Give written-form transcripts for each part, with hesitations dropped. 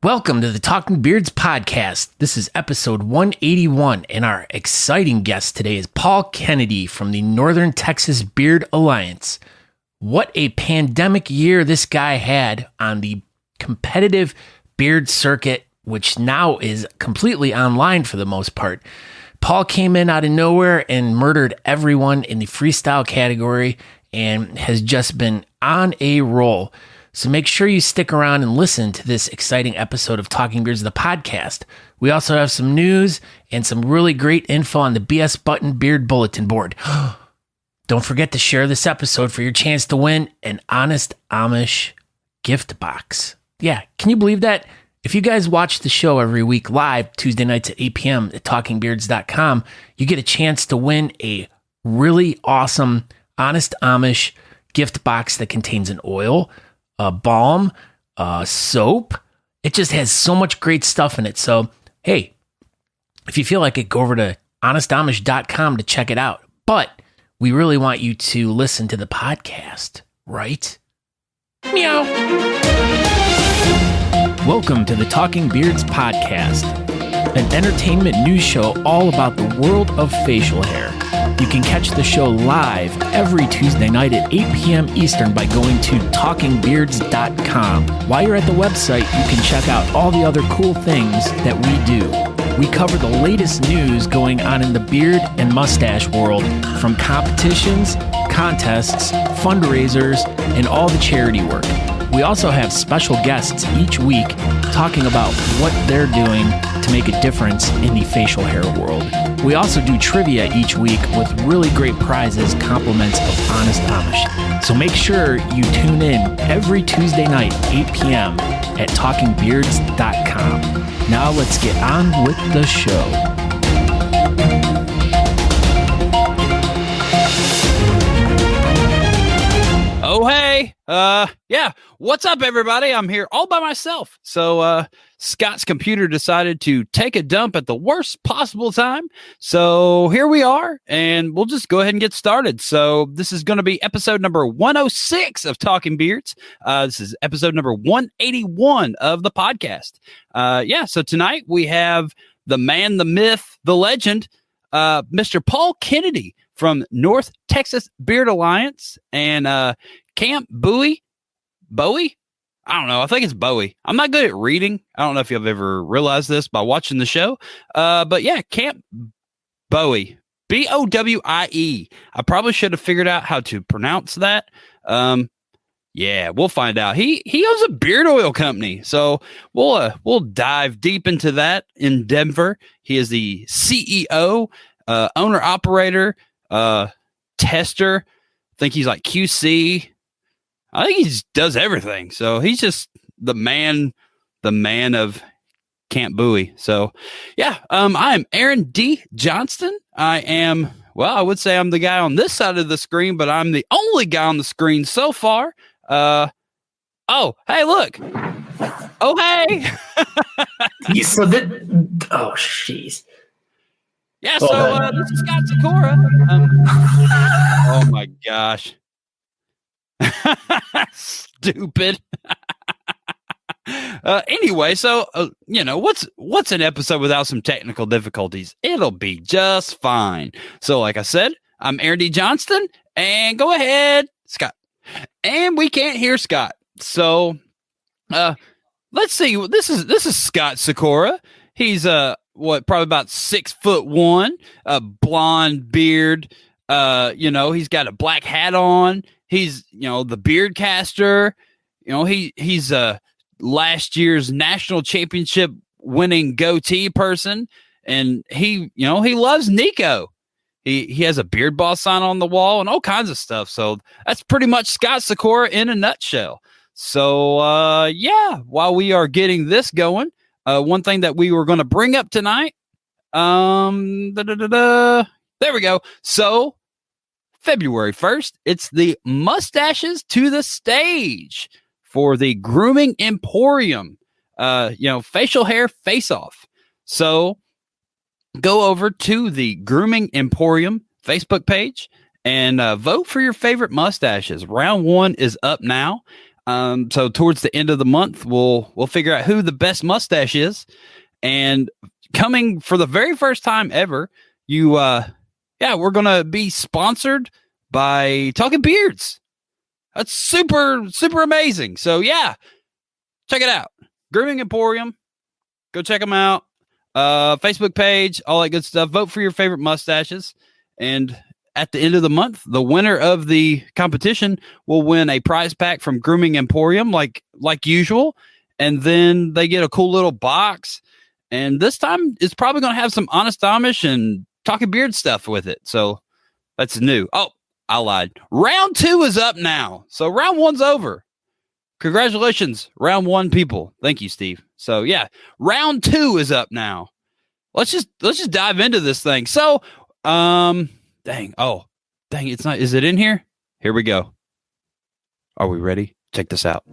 Welcome to the Talking Beards podcast. This is episode 181, and our exciting guest today is Paul Kennedy from the Northern Texas Beard Alliance. What a pandemic year this guy had on the competitive beard circuit, which now is completely online for the most part. Paul came in out of nowhere and murdered everyone in the freestyle category and has just been on a roll. So make sure you stick around and listen to this exciting episode of Talking Beards, the podcast. We also have some news and some really great info on the BS Button Beard Bulletin Board. Don't forget to share this episode for your chance to win an Honest Amish gift box. Yeah, can you believe that? If you guys watch the show every week live, Tuesday nights at 8 p.m. at talkingbeards.com, you get a chance to win a really awesome Honest Amish gift box that contains an oil, a balm, soap. It just has so much great stuff in it. So, hey, if you feel like it, go over to honestamish.com to check it out. But we really want you to listen to the podcast, right? Meow. Welcome to the Talking Beards podcast, an entertainment news show all about the world of facial hair. You can catch the show live every Tuesday night at 8 p.m. Eastern by going to talkingbeards.com. While you're at the website, you can check out all the other cool things that we do. We cover the latest news going on in the beard and mustache world, from competitions, contests, fundraisers, and all the charity work. We also have special guests each week talking about what they're doing to make a difference in the facial hair world. We also do trivia each week with really great prizes, compliments of Honest Amish. So make sure you tune in every Tuesday night, 8 p.m. at talkingbeards.com. Now let's get on with the show. Oh, hey, yeah, what's up, everybody? I'm here all by myself. So, Scott's computer decided to take a dump at the worst possible time. So here we are, and we'll just go ahead and get started. So this is going to be episode number 106 of Talking Beards. This is episode number 181 of the podcast. So tonight we have the man, the myth, the legend, Mr. Paul Kennedy from North Texas Beard Alliance and Camp Bowie. I don't know. I think it's Bowie. I'm not good at reading. I don't know if you've ever realized this by watching the show. But yeah, Camp Bowie. Bowie. I probably should have figured out how to pronounce that. Yeah, we'll find out. He owns a beard oil company. So we'll dive deep into that in Denver. He is the CEO, owner, operator, tester. I think he's like QC. I think he does everything. So he's just the man of Camp Bowie. So yeah, I'm Aaron D. Johnston. I would say I'm the guy on this side of the screen, but I'm the only guy on the screen so far. Oh, hey, look. Oh, hey. Jeez. Yeah, so this is Scott Sakura. Oh my gosh. Stupid. Anyway, so what's an episode without some technical difficulties? It'll be just fine. So like I said, I'm Aaron D. Johnston, and go ahead, Scott. And we can't hear Scott. So let's see. This is Scott Sakura. He's probably about 6'1", a blonde beard. He's got a black hat on. He's, the Beardcaster. He's last year's national championship winning goatee person. And he loves Nico. He has a Beard Boss sign on the wall and all kinds of stuff. So that's pretty much Scott Sakura in a nutshell. So, while we are getting this going, one thing that we were going to bring up tonight, there we go. So February 1st, it's the Mustaches to the Stage for the Grooming Emporium, facial hair face-off. So go over to the Grooming Emporium Facebook page and vote for your favorite mustaches. Round 1 is up now. So towards the end of the month, we'll figure out who the best mustache is. And coming for the very first time ever, we're gonna be sponsored by Talking Beards. That's super, super amazing. So yeah, check it out. Grooming Emporium. Go check them out. Facebook page, all that good stuff. Vote for your favorite mustaches. And at the end of the month, the winner of the competition will win a prize pack from Grooming Emporium, like usual. And then they get a cool little box. And this time, it's probably going to have some Honest Amish and Talking Beard stuff with it. So that's new. Oh, I lied. Round 2 is up now. So round 1's over. Congratulations, round 1 people. Thank you, Steve. So yeah, round 2 is up now. Let's just dive into this thing. So, dang, it's not. Is it in here? Here we go. Are we ready? Check this out.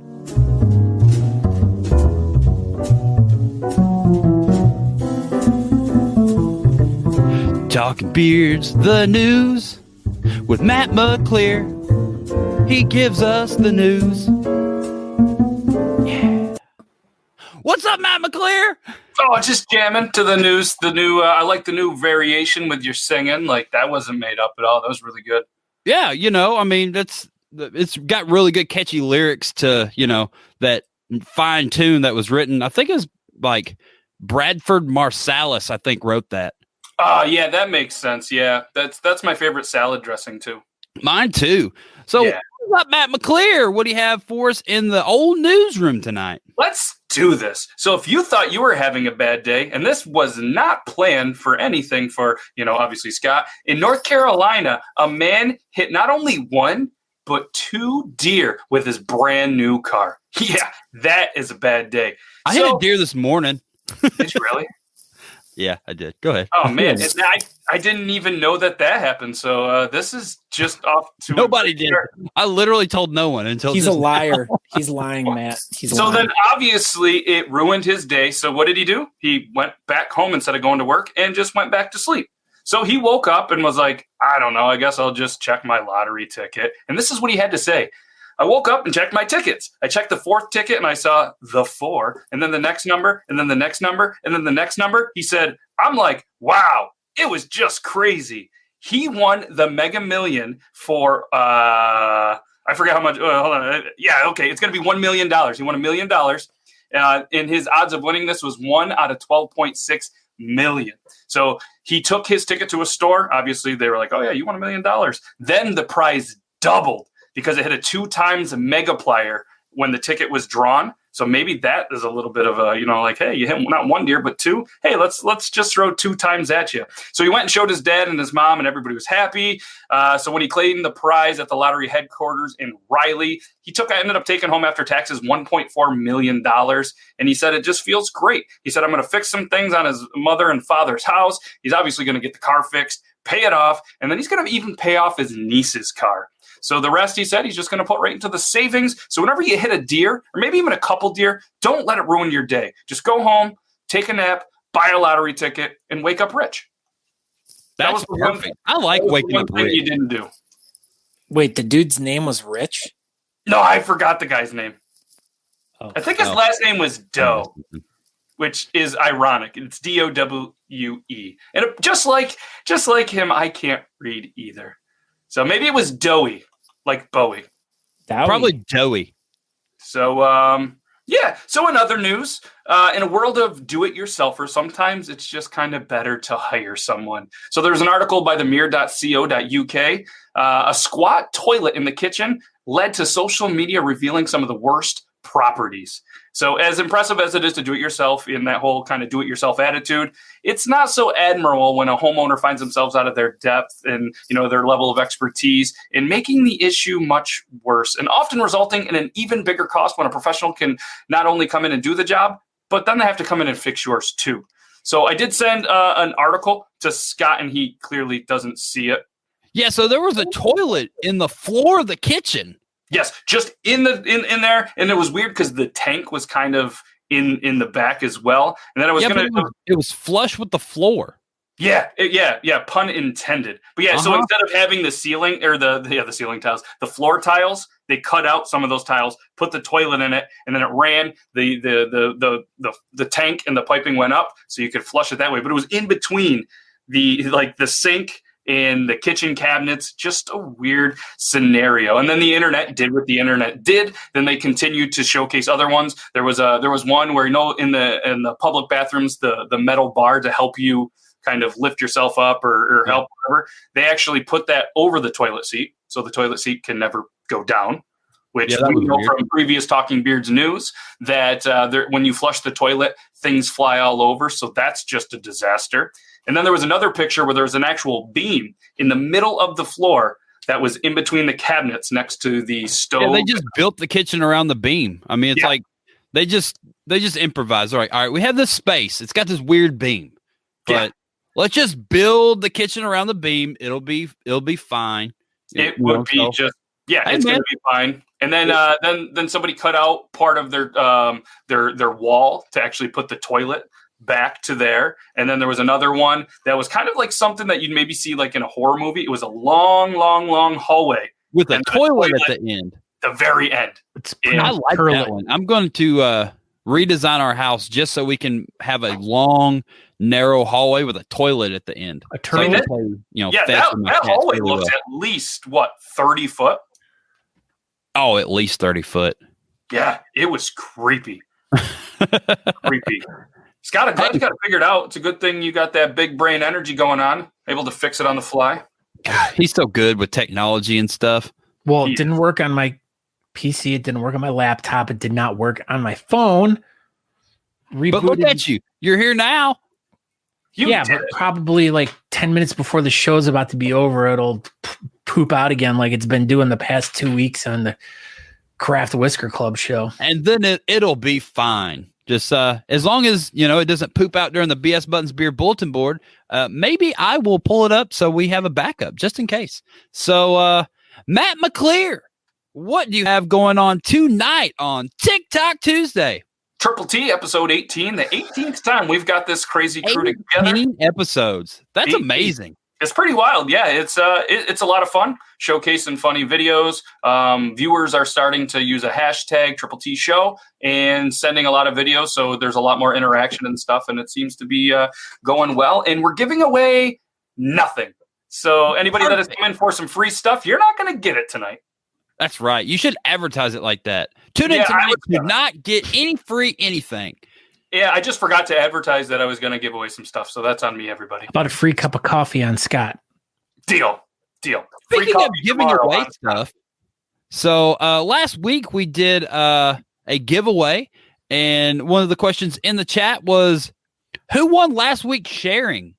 Talking Beards, the news with Matt McClear. He gives us the news. Yeah. What's up, Matt McClear? Oh, just jamming to the news. The new, I like the new variation with your singing. Like that wasn't made up at all. That was really good. Yeah, I mean, it's got really good catchy lyrics to, that fine tune that was written. I think it was like Bradford Marsalis, I think, wrote that. Oh, yeah, that makes sense. Yeah, that's my favorite salad dressing too. Mine too. So, yeah. What's up, Matt McClear? What do you have for us in the old newsroom tonight? Let's do this. So if you thought you were having a bad day, and this was not planned for anything for, obviously Scott, in North Carolina, a man hit not only 1, but 2 deer with his brand new car. Yeah, that is a bad day. I hit a deer this morning. Did you really? Yeah, I did. Go ahead. Oh, man. I didn't even know that happened. So this is just off to... Nobody did. I literally told no one until... He's a liar. He's lying, Matt. He's lying. Then obviously it ruined his day. So what did he do? He went back home instead of going to work and just went back to sleep. So he woke up and was like, I don't know. I guess I'll just check my lottery ticket. And this is what he had to say. I woke up and checked my tickets. I checked the 4th ticket and I saw the 4 and then the next number and then the next number and then the next number. He said, I'm like, wow, it was just crazy. He won the Mega Million for, I forget how much. Hold on. Yeah, okay. It's going to be $1 million. He won $1 million. And his odds of winning this was 1 out of 12.6 million. So he took his ticket to a store. Obviously, they were like, oh, yeah, you won $1 million. Then the prize doubled, because it hit a 2 times megaplier when the ticket was drawn. So maybe that is a little bit of a, like, hey, you hit not 1 deer, but 2. Hey, let's just throw 2 times at you. So he went and showed his dad and his mom, and everybody was happy. So when he claimed the prize at the lottery headquarters in Raleigh, ended up taking home after taxes $1.4 million. And he said, it just feels great. He said, I'm going to fix some things on his mother and father's house. He's obviously going to get the car fixed, pay it off, and then he's going to even pay off his niece's car. So the rest, he said, he's just going to put right into the savings. So whenever you hit a deer, or maybe even a couple deer, don't let it ruin your day. Just go home, take a nap, buy a lottery ticket, and wake up rich. That was perfect. I like waking up rich. You didn't do. Wait, the dude's name was Rich? No, I forgot the guy's name. Oh. I think his last name was Doe, which is ironic. It's Dowue. And just like him, I can't read either. So maybe it was Dowie, like Bowie. Probably Dowie. So, yeah. So in other news, in a world of do-it-yourselfers, sometimes it's just kind of better to hire someone. So there's an article by the mirror.co.uk. A squat toilet in the kitchen led to social media revealing some of the worst properties. So as impressive as it is to do it yourself in that whole kind of do it yourself attitude, it's not so admirable when a homeowner finds themselves out of their depth and, their level of expertise in making the issue much worse, and often resulting in an even bigger cost when a professional can not only come in and do the job, but then they have to come in and fix yours too. So I did send an article to Scott, and he clearly doesn't see it. Yeah, so there was a toilet in the floor of the kitchen. Yes, just in there, and it was weird because the tank was kind of in the back as well, and then I was it was flush with the floor. Yeah. Pun intended. But yeah, so instead of having the ceiling or the ceiling tiles, the floor tiles, they cut out some of those tiles, put the toilet in it, and then it ran. The tank and the piping went up, so you could flush it that way. But it was in between the sink and the kitchen cabinets. Just a weird scenario. And then the internet did what the internet did. Then they continued to showcase other ones. There was one where in the public bathrooms, the metal bar to help you kind of lift yourself up or help whatever. They actually put that over the toilet seat, so the toilet seat can never go down. Which we know from previous Talking Beards news that when you flush the toilet, things fly all over. So that's just a disaster. And then there was another picture where there was an actual beam in the middle of the floor that was in between the cabinets next to the stove. Yeah, they just built the kitchen around the beam. I mean, it's like they just improvised. They're like, all right, we have this space. It's got this weird beam, but let's just build the kitchen around the beam. It'll be fine. It's going to be fine. And then somebody cut out part of their wall to actually put the toilet back to there. And then there was another one that was kind of like something that you'd maybe see like in a horror movie. It was a long hallway with a toilet at the end. The very end. I like that one. I'm going to redesign our house just so we can have a long, narrow hallway with a toilet at the end. A toilet. That hallway looks at least 30 foot. Oh, at least 30 foot. Yeah, it was creepy. Creepy. Scott, I'm glad you got it figured out. It's a good thing you got that big brain energy going on, able to fix it on the fly. God, he's so good with technology and stuff. Well, it didn't work on my PC. It didn't work on my laptop. It did not work on my phone. But look at you. You're here now. But probably like 10 minutes before the show's about to be over, it'll poop out again like it's been doing the past 2 weeks on the Craft Whisker Club show. And then it'll be fine. Just as long as, it doesn't poop out during the BS Buttons Beer bulletin board, maybe I will pull it up so we have a backup just in case. So, Matt McClear, what do you have going on tonight on TikTok Tuesday? Triple T, episode 18, the 18th time we've got this crazy crew together. 18 episodes. That's amazing. It's pretty wild. Yeah, it's a lot of fun, showcasing funny videos. Viewers are starting to use a hashtag Triple T Show and sending a lot of videos, so there's a lot more interaction and stuff, and it seems to be going well. And we're giving away nothing. So anybody that has come in for some free stuff, you're not going to get it tonight. That's right. You should advertise it like that. Tune in tonight to not get any free anything. Yeah, I just forgot to advertise that I was going to give away some stuff, so that's on me, everybody. About a free cup of coffee on Scott. Deal. Speaking of giving away stuff, so last week we did a giveaway, and one of the questions in the chat was, who won last week sharing?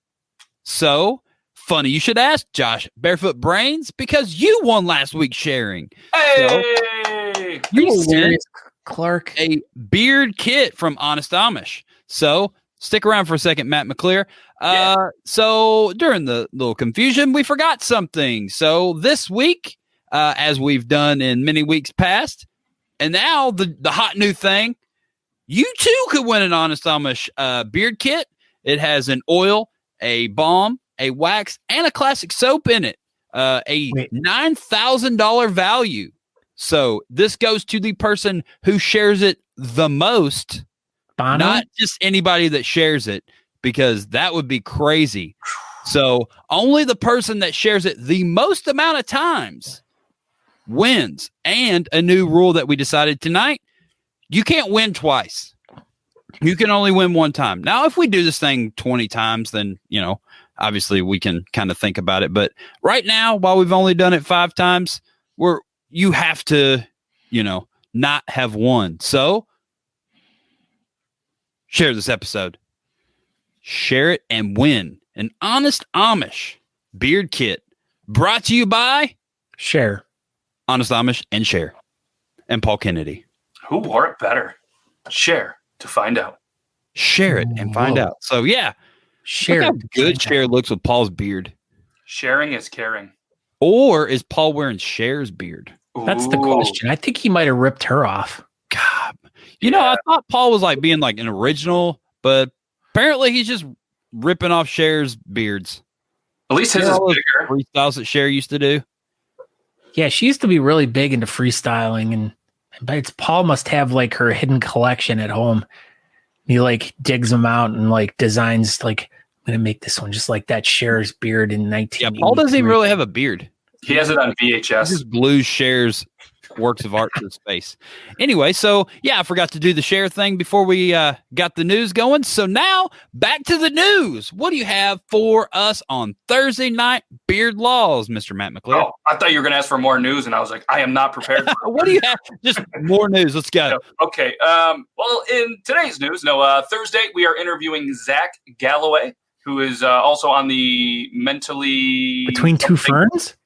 So, funny you should ask, Josh Barefoot Brains, because you won last week sharing. Hey! So, you serious, Clark? A beard kit from Honest Amish. So stick around for a second, Matt McClear. So during the little confusion, we forgot something. So this week, as we've done in many weeks past, and now the hot new thing, you too could win an Honest Amish beard kit. It has an oil, a balm, a wax, and a classic soap in it. A $9,000 value. So this goes to the person who shares it the most, Bono? Not just anybody that shares it, because that would be crazy. So only the person that shares it the most amount of times wins. And a new rule that we decided tonight, you can't win twice. You can only win one time. Now, if we do this thing 20 times, then, obviously we can kind of think about it. But right now, while we've only done it 5 times, you have to, not have won. So share this episode. Share it and win an Honest Amish beard kit, brought to you by Share. Honest Amish and Share. And Paul Kennedy. Who wore it better? Share to find out. Share it and find out. So yeah. Share. Look how good Share looks with Paul's beard. Sharing is caring. Or is Paul wearing Cher's beard? That's the question. I think he might have ripped her off. God. I thought Paul was like being like an original, but apparently he's just ripping off Cher's beards. At least his is bigger. Freestyles that Cher used to do. Yeah, she used to be really big into freestyling, but it's Paul must have like her hidden collection at home. He like digs them out and like designs like, I'm gonna make this one just like that Cher's beard in 19. Yeah, Paul doesn't even really have a beard. He has it on VHS. He just glues Cher's works of art to his face. Anyway, so yeah, I forgot to do the Cher thing before we got the news going. So now back to the news. What do you have for us on Thursday night beard laws, Mr. Matt McClure? Oh, I thought you were going to ask for more news, and I was like, I am not prepared. What do you have? Just more news. Let's go. Okay. Well, in today's news, Thursday we are interviewing Zach Galloway, who is also on the Between Two Ferns.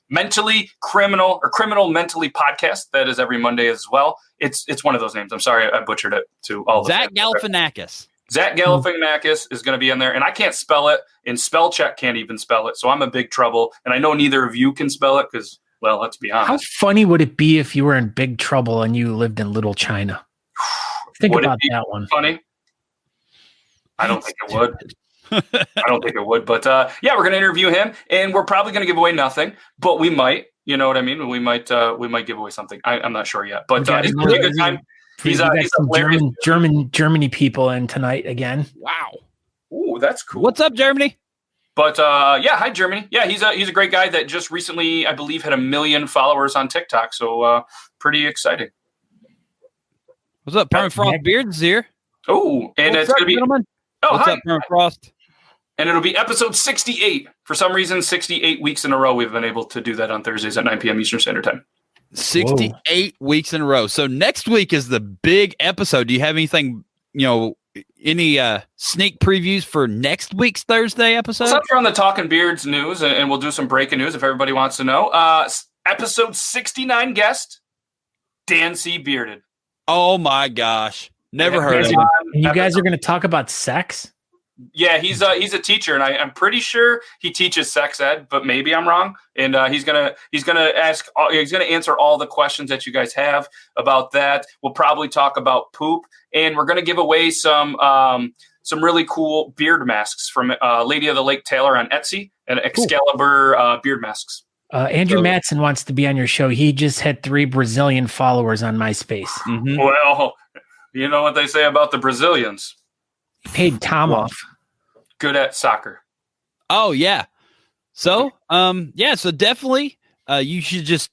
Criminal Mentally podcast that is every Monday as well. It's one of those names. I'm sorry I butchered it to all the Zach Galifianakis. Zach Galifianakis is going to be in there, and I can't spell it, and spell check can't even spell it, so I'm in big trouble. And I know neither of you can spell it because, well, let's be honest. How funny would it be if you were in big trouble and you lived in Little China? Think about that one. Funny. I don't think it would. I don't think it would, but yeah, we're going to interview him, and we're probably going to give away nothing, but we might. You know what I mean? We might give away something. I'm not sure yet, but it's going to be a good time. He's some Germany people in tonight again. Wow. Ooh, that's cool. What's up, Germany? But yeah, hi Germany. Yeah, he's a great guy that just recently, I believe, had 1 million followers on TikTok. So pretty exciting. What's up, Permafrost Beards here? Oh, and What's it's going to be. Gentlemen? Oh, what's hi. up, Permafrost? And it'll be episode 68. For some reason, 68 weeks in a row, we've been able to do that on Thursdays at 9 p.m. Eastern Standard Time. 68 weeks in a row. So next week is the big episode. Do you have anything, any sneak previews for next week's Thursday episode? What's up from the Talking Beards news, and we'll do some breaking news if everybody wants to know. Episode 69 guest, Dan C. Bearded. Oh my gosh. Never heard of him. You guys are going to talk about sex? Yeah, he's a teacher, and I'm pretty sure he teaches sex ed, but maybe I'm wrong. And he's gonna answer all the questions that you guys have about that. We'll probably talk about poop, and we're gonna give away some really cool beard masks from Lady of the Lake Taylor on Etsy and Excalibur beard masks. Andrew Matson wants to be on your show. He just had 3 Brazilian followers on MySpace. Mm-hmm. Well, you know what they say about the Brazilians. Paid Tom off. Good at soccer. Oh yeah. So so definitely you should just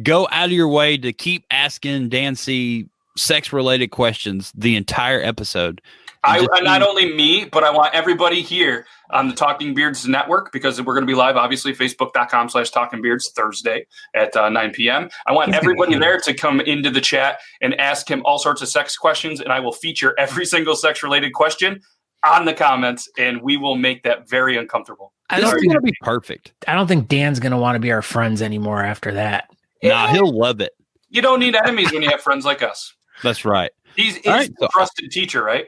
go out of your way to keep asking Dancy sex related questions the entire episode. Not only me, but I want everybody here on the Talking Beards Network, because we're going to be live, obviously, facebook.com/Talking Beards Thursday at 9 p.m. I want everybody there to come into the chat and ask him all sorts of sex questions, and I will feature every single sex-related question on the comments, and we will make that very uncomfortable. This is going to be perfect. I don't think Dan's going to want to be our friends anymore after that. Nah, he'll love it. You don't need enemies when you have friends like us. That's right. He's a trusted teacher, right?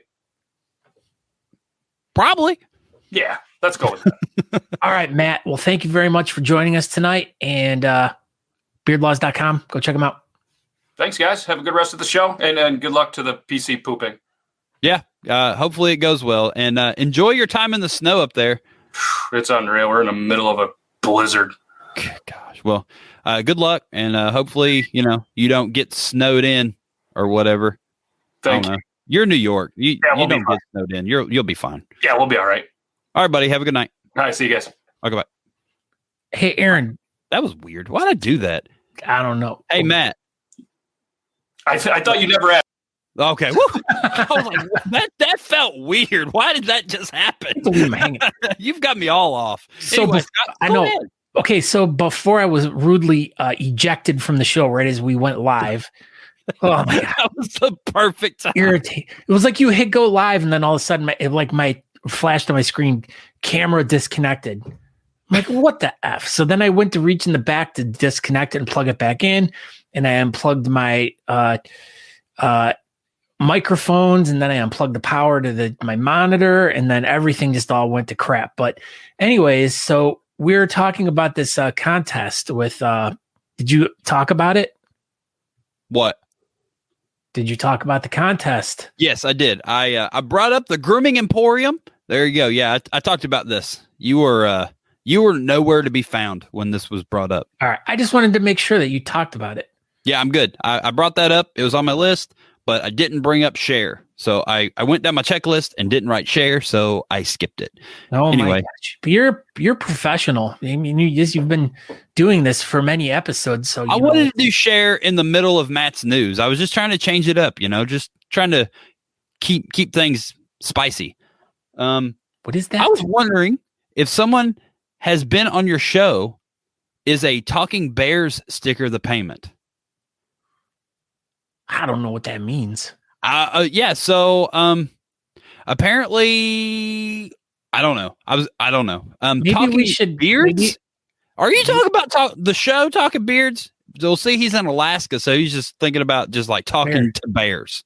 Probably. Yeah, let's go with that. All right, Matt. Well, thank you very much for joining us tonight. And beardlaws.com. Go check them out. Thanks, guys. Have a good rest of the show. And good luck to the PC pooping. Yeah. Hopefully it goes well. And enjoy your time in the snow up there. It's unreal. We're in the middle of a blizzard. Gosh. Well, good luck. And hopefully, you don't get snowed in or whatever. Thank you. You're in New York. You we'll don't get snowed in. You'll be fine. Yeah, we'll be all right. All right, buddy. Have a good night. All right, see you guys. Okay, bye. Hey, Aaron. That was weird. Why did I do that? I don't know. Hey, Matt. I thought you never asked. Okay. Woo. I was like, that felt weird. Why did that just happen? You've got me all off. So anyway, I know. Ahead. Okay, so before I was rudely ejected from the show right as we went live. Oh my God. That was the perfect time. It was like you hit go live and then all of a sudden my flashed on my screen, camera disconnected. I'm like, what the F? So then I went to reach in the back to disconnect it and plug it back in. And I unplugged my microphones, and then I unplugged the power to my monitor, and then everything just all went to crap. But anyways, so we were talking about this contest with, did you talk about it? What? Did you talk about the contest? Yes, I did. I brought up the Grooming Emporium There you go. Yeah, I talked about this. You were nowhere to be found when this was brought up. All right. I just wanted to make sure that you talked about it. Yeah, I'm good. I brought that up. It was on my list, but I didn't bring up share. So I went down my checklist and didn't write share, so I skipped it. Oh Anyway. my gosh! But you're professional. I mean, you've been doing this for many episodes. So I wanted to do share in the middle of Matt's news. I was just trying to change it up. Just trying to keep things spicy. What is that? I was wondering if someone has been on your show. Is a Talking Bears sticker the payment? I don't know what that means. Yeah. So, apparently, I don't know. I don't know. Maybe Talking we should beards. Are you talking about the show Talking Beards? You'll see he's in Alaska, so he's just thinking about just like talking to bears,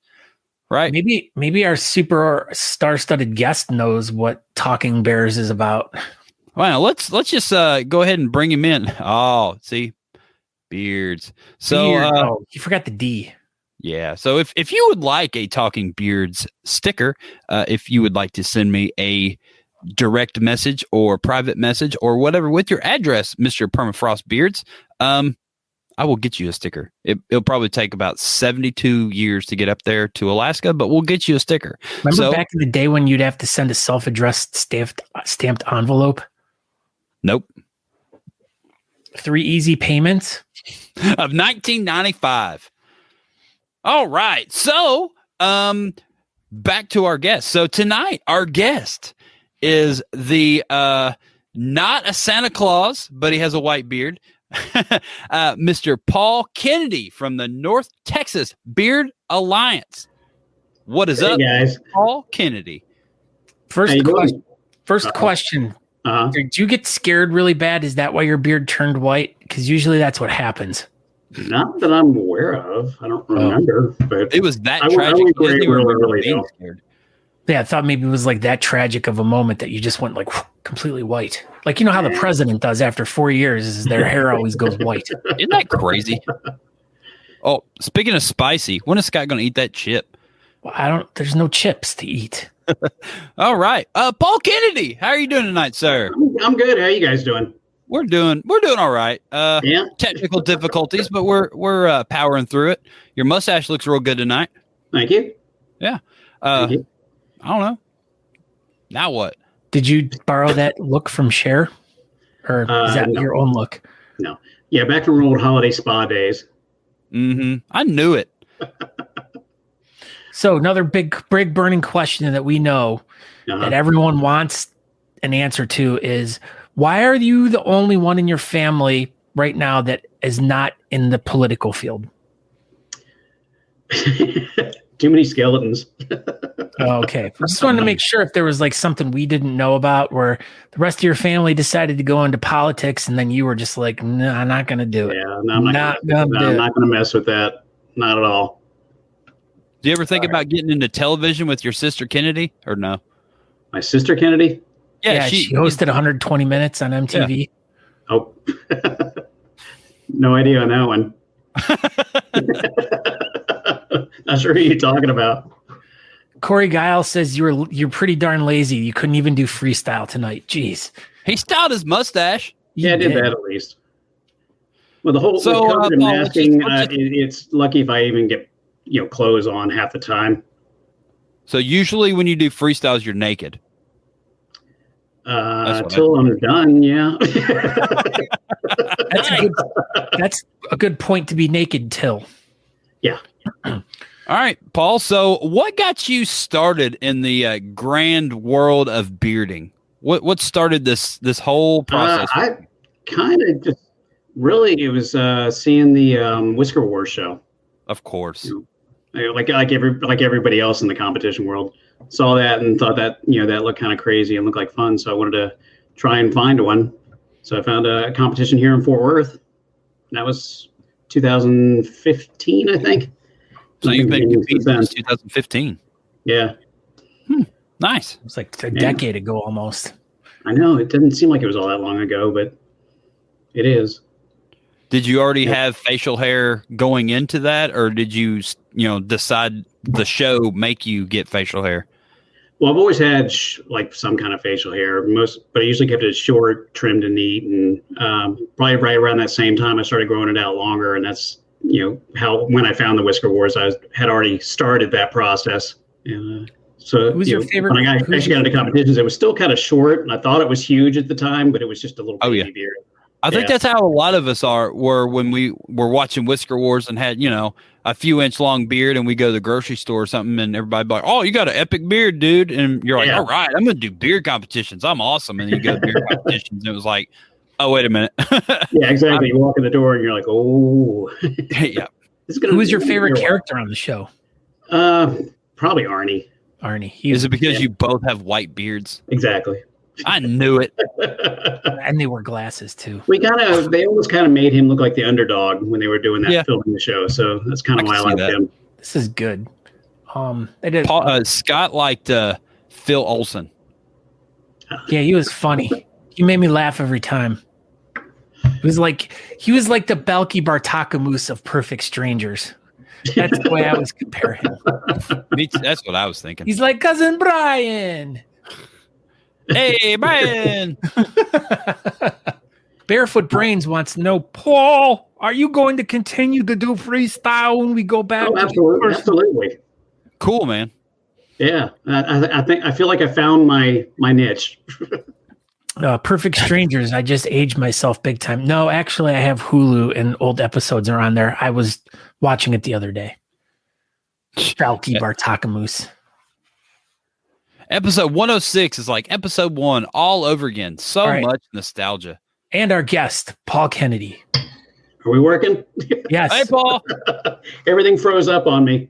right? Maybe our super star-studded guest knows what Talking Bears is about. Well, let's just go ahead and bring him in. Oh, see, beards. So you forgot the D. Yeah. So if you would like a Talking Beards sticker, if you would like to send me a direct message or private message or whatever with your address, Mr. Permafrost Beards, I will get you a sticker. It'll probably take about 72 years to get up there to Alaska, but we'll get you a sticker. Remember back in the day when you'd have to send a self-addressed stamped envelope? Nope. 3 easy payments of 1995. All right. So, back to our guest. So tonight, our guest is the not a Santa Claus, but he has a white beard, Mr. Paul Kennedy from the North Texas Beard Alliance. What is up, guys? Paul Kennedy? First question. Did you get scared really bad? Is that why your beard turned white? Because usually that's what happens. Not that I'm aware of. I don't remember. But it was that tragic. Really scared. Yeah, I thought maybe it was like that tragic of a moment that you just went like completely white. Like, you know how the president does after 4 years is their hair always goes white. Isn't that crazy? Oh, speaking of spicy, when is Scott going to eat that chip? Well, there's no chips to eat. All right. Paul Kennedy, how are you doing tonight, sir? I'm good. How are you guys doing? We're doing all right. Technical difficulties, but we're powering through it. Your mustache looks real good tonight. Thank you. Yeah. Thank you. I don't know. Now what? Did you borrow that look from Cher? Or is that your own look? No. Yeah, back from old holiday spa days. Mm-hmm. I knew it. So another big burning question that we know that everyone wants an answer to is, why are you the only one in your family right now that is not in the political field? Too many skeletons. Okay. I just wanted to make sure if there was like something we didn't know about where the rest of your family decided to go into politics and then you were just like, no, I'm not going to do it. Yeah, no, I'm not going to mess with that. Not at all. Do you ever think about getting into television with your sister Kennedy or no? My sister Kennedy? Yeah, she hosted 120 Minutes on MTV. Yeah. Oh, no idea on that one. Not sure who you're talking about. Corey Guile says you're pretty darn lazy. You couldn't even do freestyle tonight. Jeez. He styled his mustache. Yeah, I did that at least. Well, the whole COVID and masking, it's lucky if I even get clothes on half the time. So usually when you do freestyles, you're naked. Until I'm done, yeah. That's a good point to be naked till. Yeah. All right, Paul. So what got you started in the grand world of bearding? What started this whole process? I kind of just really, it was seeing the Whisker Wars show. Of course. Like everybody else in the competition world, saw that and thought that that looked kind of crazy and looked like fun. So I wanted to try and find one. So I found a competition here in Fort Worth. And that was 2015, I think. So you've been competing since 2015. Yeah. Nice. It was like a decade ago almost. I know. It didn't seem like it was all that long ago, but it is. Did you already have facial hair going into that, or did you decide the show make you get facial hair? Well, I've always had like some kind of facial hair, but I usually kept it short, trimmed, and neat. And probably right around that same time, I started growing it out longer, and that's how when I found the Whisker Wars, I had already started that process. And so Who's your favorite? When I actually got into competitions, it was still kind of short, and I thought it was huge at the time, but it was just a little baby beard. I think that's how a lot of us were when we were watching Whisker Wars and had, a few inch long beard, and we go to the grocery store or something, and everybody be like, "Oh, you got an epic beard, dude!" And you're like, "All right, I'm going to do beard competitions. I'm awesome." And then you go to beard competitions, and it was like, "Oh, wait a minute." Yeah, exactly. You walk in the door, and you're like, "Oh, yeah." Who was your favorite character on the show? Probably Arnie. Arnie. Is it because you both have white beards? Exactly. I knew it. And they wore glasses too. They almost kind of made him look like the underdog when they were doing that, filming the show. So that's kind of why I like him. This is good. Scott liked Phil Olsen. Yeah, he was funny. He made me laugh every time. He was like the Belky Bartakamoose of Perfect Strangers. That's the way I was comparing him. That's what I was thinking. He's like Cousin Brian. Hey, Brian. Barefoot Brains wants to know, Paul, are you going to continue to do freestyle when we go back? Oh, absolutely. Cool, man. Yeah, I feel like I found my niche. Perfect Strangers. I just aged myself big time. No, actually, I have Hulu and old episodes are on there. I was watching it the other day. Belky Bartakamoose. Episode 106 is like episode 1 all over again. So much nostalgia. And our guest, Paul Kennedy. Are we working? Yes. Hey, Paul. Everything froze up on me.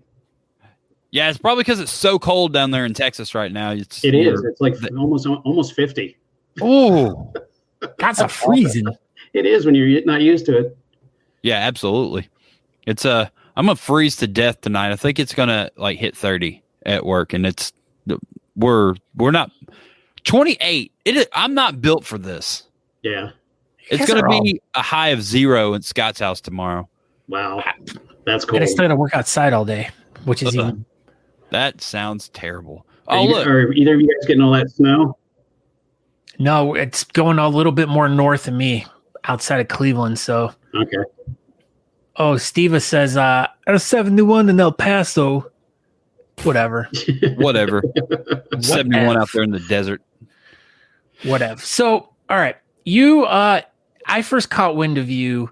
Yeah, it's probably because it's so cold down there in Texas right now. It is. It's like almost 50. Oh, that's a freezing. It is when you're not used to it. Yeah, absolutely. I'm gonna freeze to death tonight. I think it's gonna hit 30 at work, and we're not 28. I'm not built for this. Yeah. It's going to be a high of 0 at Scott's house tomorrow. Wow. That's cool. I still got to work outside all day, which is even. That sounds terrible. Are either of you guys getting all that snow? No, it's going a little bit more north of me, outside of Cleveland. So. Okay. Oh, Steva says, a 71 in El Paso. Whatever. 71 out there in the desert. Whatever. So, all right. I first caught wind of you,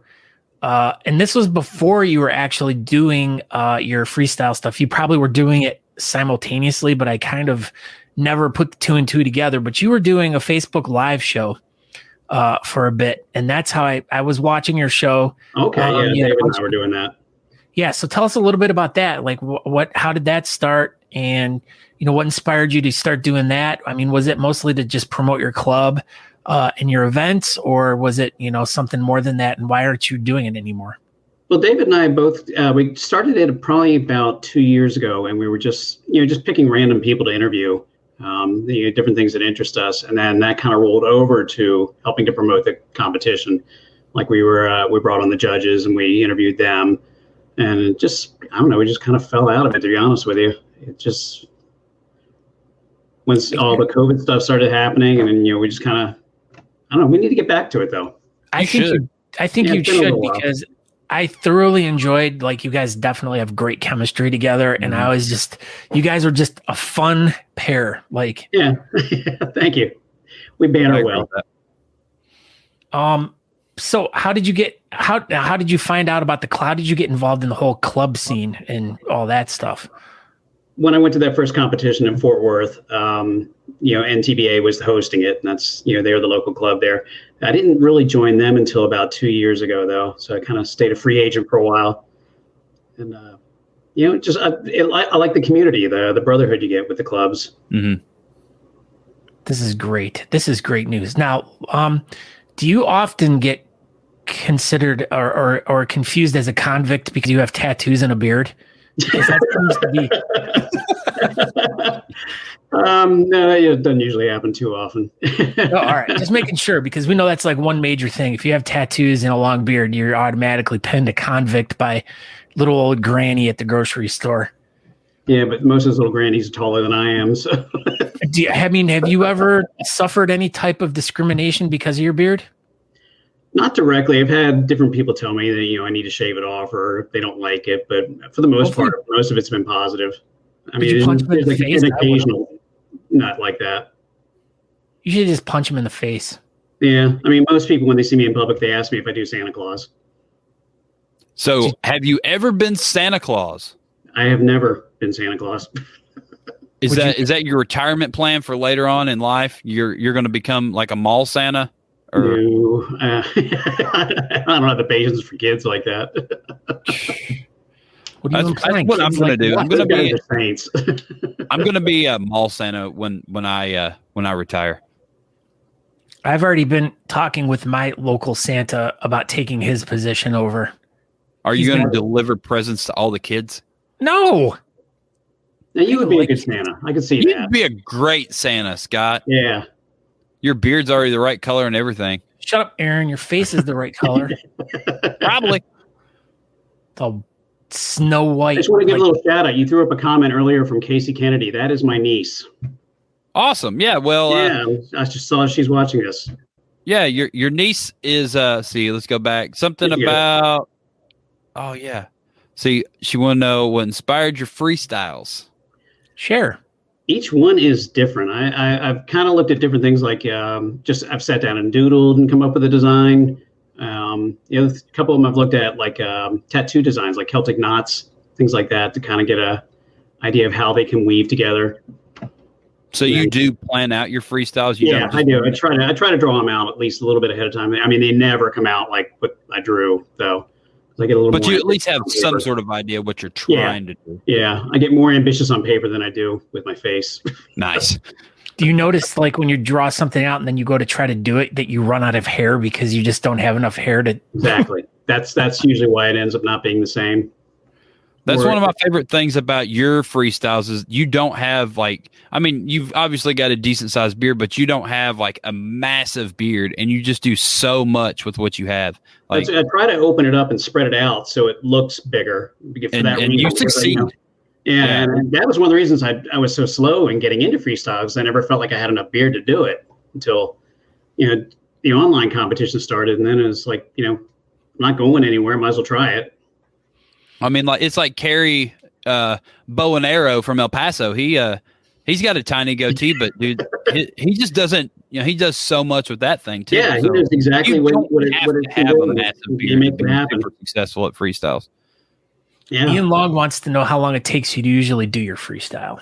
and this was before you were actually doing your freestyle stuff. You probably were doing it simultaneously, but I kind of never put the 2 and 2 together. But you were doing a Facebook Live show for a bit, and that's how I was watching your show. Okay, David and I were doing that. Yeah, so tell us a little bit about that. Like, how did that start? And, what inspired you to start doing that? I mean, was it mostly to just promote your club and your events, or was it, something more than that? And why aren't you doing it anymore? Well, David and I both, we started it probably about 2 years ago, and we were just picking random people to interview, different things that interest us. And then that kind of rolled over to helping to promote the competition. Like we brought on the judges and we interviewed them. And it just, I don't know, we just kind of fell out of it, to be honest with you. It just, once all the COVID stuff started happening, and then, we just kind of, I don't know, we need to get back to it, though. I think you should, because I thoroughly enjoyed, you guys definitely have great chemistry together. And I was you guys are just a fun pair. Yeah, thank you. We banter well. So how did you find out about the club? How did you get involved in the whole club scene and all that stuff? When I went to that first competition in Fort Worth, NTBA was hosting it, and that's, they're the local club there. I didn't really join them until about 2 years ago, though. So I kind of stayed a free agent for a while. And, I like the community, the brotherhood you get with the clubs. Mm-hmm. This is great. This is great news. Now, do you often get considered or confused as a convict because you have tattoos and a beard? Because that seems to be. No, it doesn't usually happen too often. Oh, all right, just making sure, because we know that's one major thing. If you have tattoos and a long beard, you're automatically pinned a convict by little old granny at the grocery store. Yeah, but most of those little grannies are taller than I am. So, Have you ever suffered any type of discrimination because of your beard? not directly. I've had different people tell me that I need to shave it off or they don't like it, but for the most part, most of it's been positive. I Did you punch him in the face? An occasional, not like that. You should just punch him in the face. Yeah, I mean, most people when they see me in public, they ask me if I do Santa Claus. So, have you ever been Santa Claus? I have never been Santa Claus. Is that your retirement plan for later on in life? You're going to become like a mall Santa? Or? No, I don't have the patience for kids like that. What are you that's what I'm going to do. I'm going to be saints. I'm going to be a mall Santa when I retire. I've already been talking with my local Santa about taking his position over. Are you going to deliver presents to all the kids? No. Now you would be a good Santa. I could see that. You'd be a great Santa, Scott. Yeah. Your beard's already the right color and everything. Shut up, Aaron. Your face is the right color. Probably. It's all snow white. I just want to give a little shout out. You threw up a comment earlier from Casey Kennedy. That is my niece. Awesome. Yeah. Well, I just saw she's watching this. Yeah. Your niece is, let's go back. Something about, oh, yeah. See, she want to know what inspired your freestyles. Share. Each one is different. I've kind of looked at different things like I've sat down and doodled and come up with a design. A couple of them I've looked at like tattoo designs, like Celtic knots, things like that, to kind of get a idea of how they can weave together. So you do plan out your freestyles? I do. I try to draw them out at least a little bit ahead of time. I mean, they never come out like what I drew, though. I get a little. But you at least have some sort of idea what you're trying to do. Yeah, I get more ambitious on paper than I do with my face. Nice. Do you notice, like, when you draw something out and then you go to try to do it, that you run out of hair because you just don't have enough hair to? Exactly. That's usually why it ends up not being the same. That's one of my favorite things about your freestyles is you don't have you've obviously got a decent sized beard, but you don't have like a massive beard and you just do so much with what you have. Like, I try to open it up and spread it out so it looks bigger. And you succeed. Yeah, and that was one of the reasons I was so slow in getting into freestyles. I never felt like I had enough beard to do it until, the online competition started. And then it was like, I'm not going anywhere. Might as well try it. I mean, it's like Kerry Bow and Arrow from El Paso. He's got a tiny goatee, but dude, he just doesn't. He does so much with that thing too. Yeah, he knows exactly what it have a massive beard make it happen. Super successful at freestyles. Yeah. Ian Long wants to know how long it takes you to usually do your freestyle.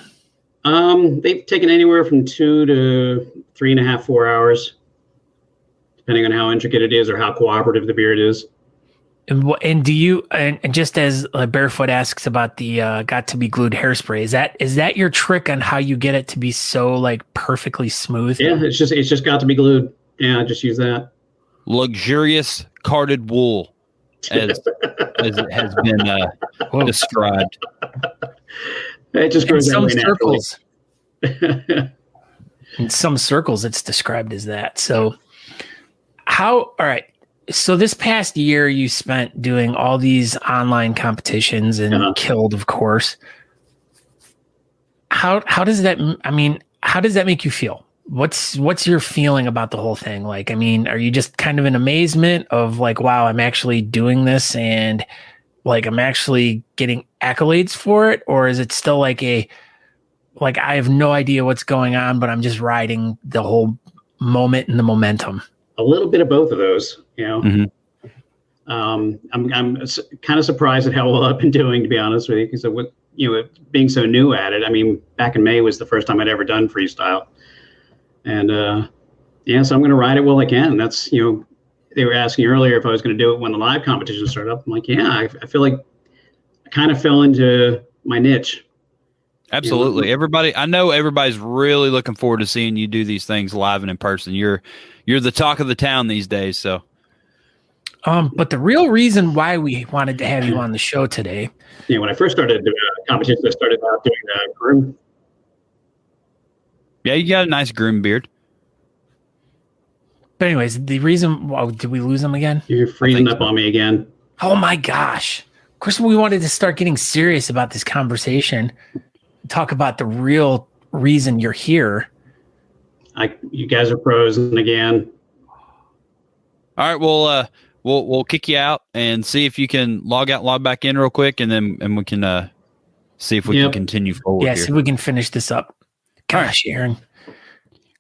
They've taken anywhere from 2 to 3.5, 4 hours, depending on how intricate it is or how cooperative the beard is. And do you and just as Barefoot asks about the got to be glued hairspray, is that your trick on how you get it to be so like perfectly smooth? Yeah, it's just got to be glued. Yeah, I just use that. Luxurious carded wool, as it has been described. It just grows that way naturally. In some circles, it's described as that. So all right. So this past year you spent doing all these online competitions and killed, of course. How does that make you feel? What's your feeling about the whole thing? Like, I mean, are you just kind of in amazement of like, wow, I'm actually doing this and like I'm actually getting accolades for it? Or is it still like I have no idea what's going on, but I'm just riding the whole moment and the momentum? A little bit of both of those, Mm-hmm. I'm kind of surprised at how well I've been doing, to be honest with you, because of what, being so new at it. I mean, back in May was the first time I'd ever done freestyle, and so I'm going to ride it while I can. That's they were asking earlier if I was going to do it when the live competition started up. I'm like, I feel like I kind of fell into my niche. Absolutely. I know everybody's really looking forward to seeing you do these things live and in person. You're the talk of the town these days. So, but the real reason why we wanted to have you on the show today. Yeah. When I first started doing competitions, I started out doing groom. Yeah. You got a nice groom beard. But anyways, the reason, did we lose him again? You're freezing up on me again. Oh my gosh. Of course, we wanted to start getting serious about this conversation. talk about the real reason you're here. You guys are pros, and again, All right, we'll kick you out and see if you can log out, log back in real quick, and we can see if we can continue forward. Yeah, here. see if we can finish this up. Gosh, Aaron.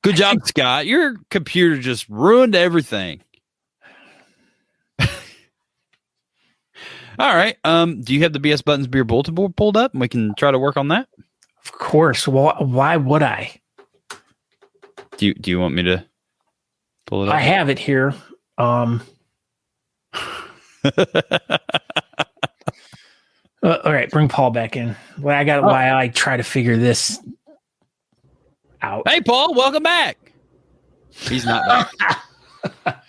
Good job, Scott. Your computer just ruined everything. All right. Do you have the BS Buttons Beer bulletin board pulled up, and we can try to work on that? Of course. Well, why would I? Do you want me to pull it up? I have it here. All right, bring Paul back in. Well, I got why I try to figure this out. Hey, Paul, welcome back. He's not back.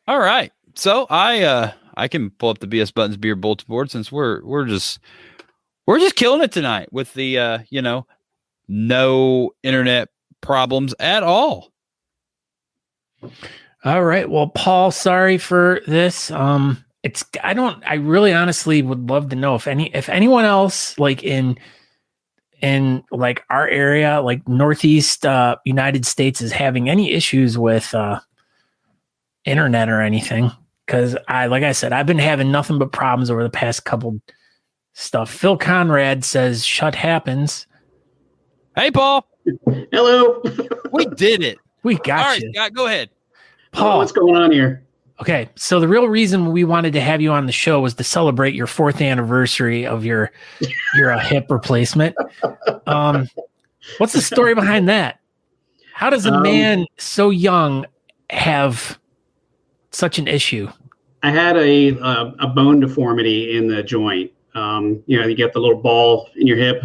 All right. So I can pull up the BS Buttons Beer bulletin board since we're just killing it tonight with the no internet problems at all. All right. Well, Paul, sorry for this. I really honestly would love to know if anyone else like in like our area, like Northeast United States, is having any issues with internet or anything. Because like I said, I've been having nothing but problems over the past couple stuff. Phil Conrad says shut happens. Hey, Paul. hello. We did it. We got All right, you. Scott, go ahead. Paul, what's going on here? Okay, so the real reason we wanted to have you on the show was to celebrate your 4th anniversary of your hip replacement. What's the story behind that? How does a man so young have such an issue? I had a bone deformity in the joint. You get the little ball in your hip.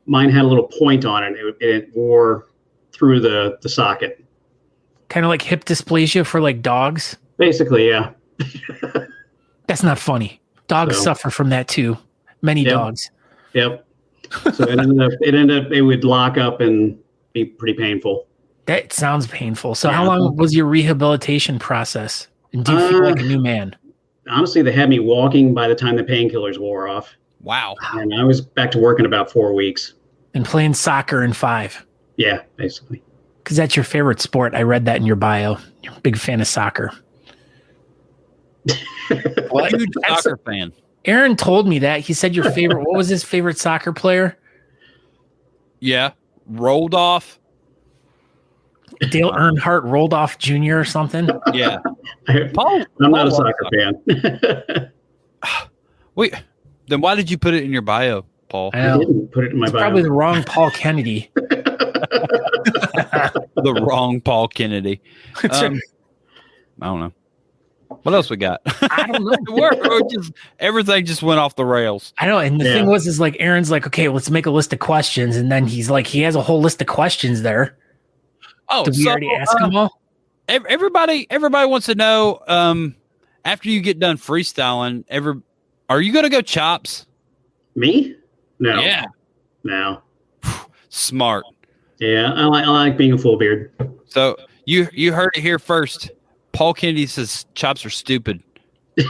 Mine had a little point on it. It wore through the socket. Kind of like hip dysplasia for like dogs. Basically, yeah. That's not funny. Dogs suffer from that too. Many dogs. Yep. So it would lock up and be pretty painful. That sounds painful. So how long was your rehabilitation process? And do you feel like a new man? Honestly, they had me walking by the time the painkillers wore off. Wow. And I was back to work in about 4 weeks. And playing soccer in 5. Yeah, basically. Because that's your favorite sport. I read that in your bio. You're a big fan of soccer. Huge soccer fan. Aaron told me that. He said your favorite. What was his favorite soccer player? Yeah. Rolled off. Dale Earnhardt rolled off Jr. or something. Yeah. I'm not a soccer fan. Wait, then why did you put it in your bio, Paul? I didn't put it in my bio. Probably the wrong Paul Kennedy. The wrong Paul Kennedy. I don't know. What else we got? I don't know. Everything just went off the rails. I know. And the thing was, is like, Aaron's like, okay, let's make a list of questions. And then he's like, he has a whole list of questions there. Oh, did we already ask them all? Everybody wants to know, after you get done freestyling, are you going to go chops? Me? No. Yeah. No. Smart. Yeah, I like being a full beard. So you heard it here first. Paul Kennedy says chops are stupid.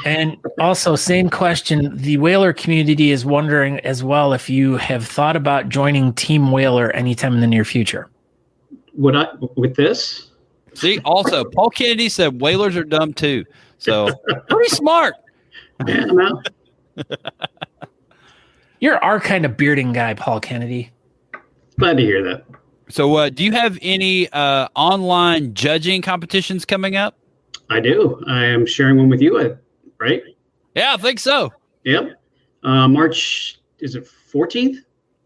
And also, same question. The Whaler community is wondering as well if you have thought about joining Team Whaler anytime in the near future. Would I with this? See, also, Paul Kennedy said Whalers are dumb too. So pretty smart. Yeah, no. You're our kind of bearding guy, Paul Kennedy. Glad to hear that. So do you have any online judging competitions coming up? I do. I am sharing one with you, right? Yeah, I think so. Yep. March, is it 14th?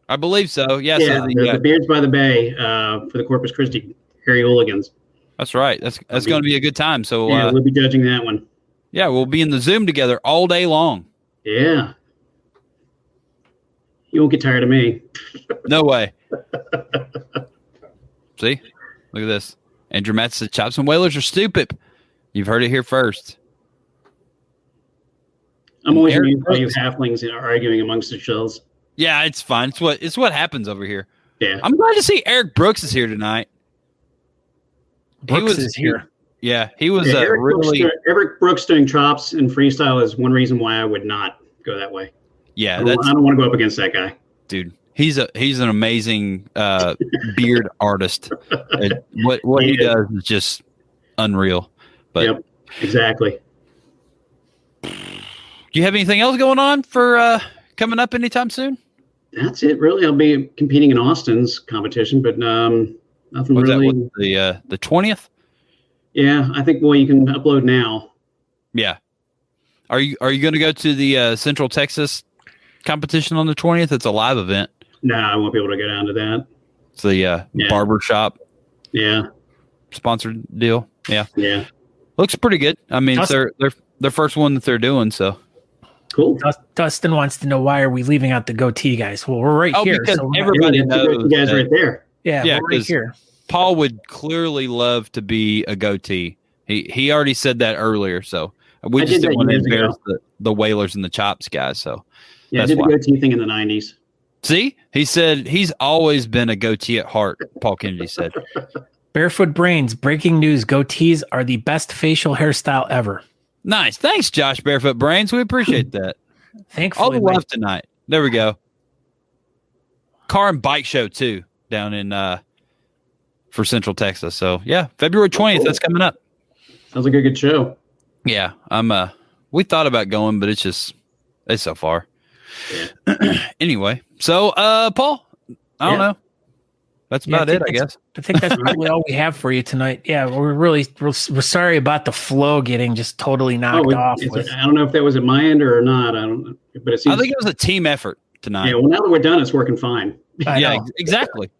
I believe so. Yeah. Yeah, So the Beards by the Bay for the Corpus Christi Harry Hooligans. That's right. That's going to be a good time. So we'll be judging that one. Yeah, we'll be in the Zoom together all day long. Yeah. You won't get tired of me. No way. See? Look at this. Andrew Matt said chops and Whalers are stupid. You've heard it here first. I'm always amused by you halflings arguing amongst yourselves. Yeah, it's fine. It's what happens over here. Yeah. I'm glad to see Eric Brooks is here tonight. Brooks is here. Yeah, he was Eric Brooks doing chops and freestyle is one reason why I would not go that way. Yeah, I don't want to go up against that guy. Dude, He's an amazing beard artist. What he does is just unreal. But yep, exactly. Do you have anything else going on for coming up anytime soon? That's it, really. I'll be competing in Austin's competition, but nothing really. The 20th? Yeah, I think. Well, you can upload now. Yeah. Are you going to go to the Central Texas competition on the 20th? It's a live event. No, I won't be able to go down to that. It's the barber shop. Yeah. Sponsored deal. Yeah. Yeah. Looks pretty good. I mean, it's their first one that they're doing, so. Cool. Dustin wants to know, why are we leaving out the goatee guys? Well, we're right here. Because so everybody knows you guys right there. Yeah, we're right here. Paul would clearly love to be a goatee. He already said that earlier, so we just didn't want to embarrass the Whalers and the Chops guys. So yeah, I did the goatee thing in the 90s. See, he said he's always been a goatee at heart. Paul Kennedy said. Barefoot Brains, breaking news: goatees are the best facial hairstyle ever. Nice. Thanks, Josh Barefoot Brains. We appreciate that. Thankfully. All the love tonight. There we go. Car and bike show, too, down in for Central Texas. So, yeah, February 20th, that's coming up. Sounds like a good show. Yeah, we thought about going, but it's so far. Yeah. Anyway, so, Paul, I don't know. That's about it, I guess. I think that's probably all we have for you tonight. Yeah, we're sorry about the flow getting just totally knocked off. I don't know if that was at my end or not. I don't know, but it seems. I think it was a team effort tonight. Yeah. Well, now that we're done, it's working fine. Yeah, exactly.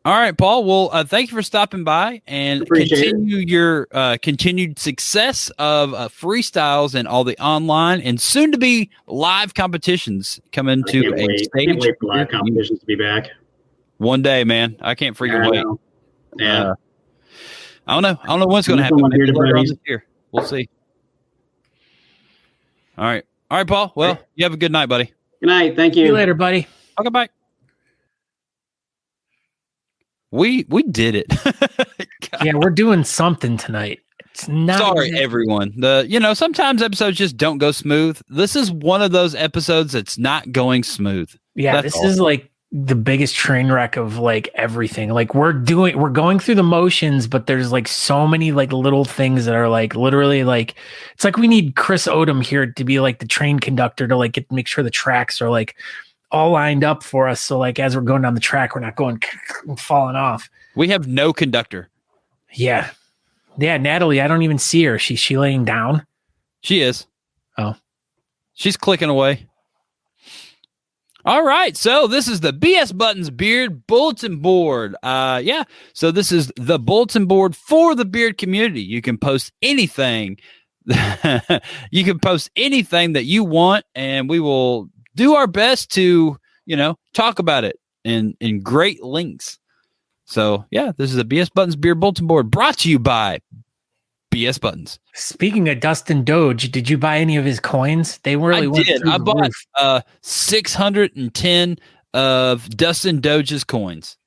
All right, Paul. Well, thank you for stopping by and continue your continued success of freestyles and all the online and soon to be live competitions coming to a stage. I can't wait for live competitions to be back. One day, man. I can't freaking wait. Yeah. I don't know. I don't know what's going to happen. Maybe later on this year. We'll see. All right. All right, Paul. Well, you have a good night, buddy. Good night. Thank you. See you later, buddy. Okay, bye. We did it. Yeah, we're doing something tonight. It's not. Sorry, everyone. Sometimes episodes just don't go smooth. This is one of those episodes that's not going smooth. Yeah, this is like the biggest train wreck of like everything. Like we're going through the motions, but there's like so many like little things that are like literally like, it's like we need Chris Odom here to be like the train conductor to like make sure the tracks are like all lined up for us. So like as we're going down the track, we're not going falling off. We have no conductor. Yeah. Yeah. Natalie, I don't even see her. She laying down? She is. Oh, she's clicking away. All right, so this is the BS Buttons Beard Bulletin Board. So this is the bulletin board for the beard community. You can post anything. You can post anything that you want, and we will do our best to, talk about it in great links. So, yeah, this is the BS Buttons Beard Bulletin Board brought to you by BS Buttons. Speaking of Dustin Doge, did you buy any of his coins? They really went through I bought roof. 610 of Dustin Doge's coins.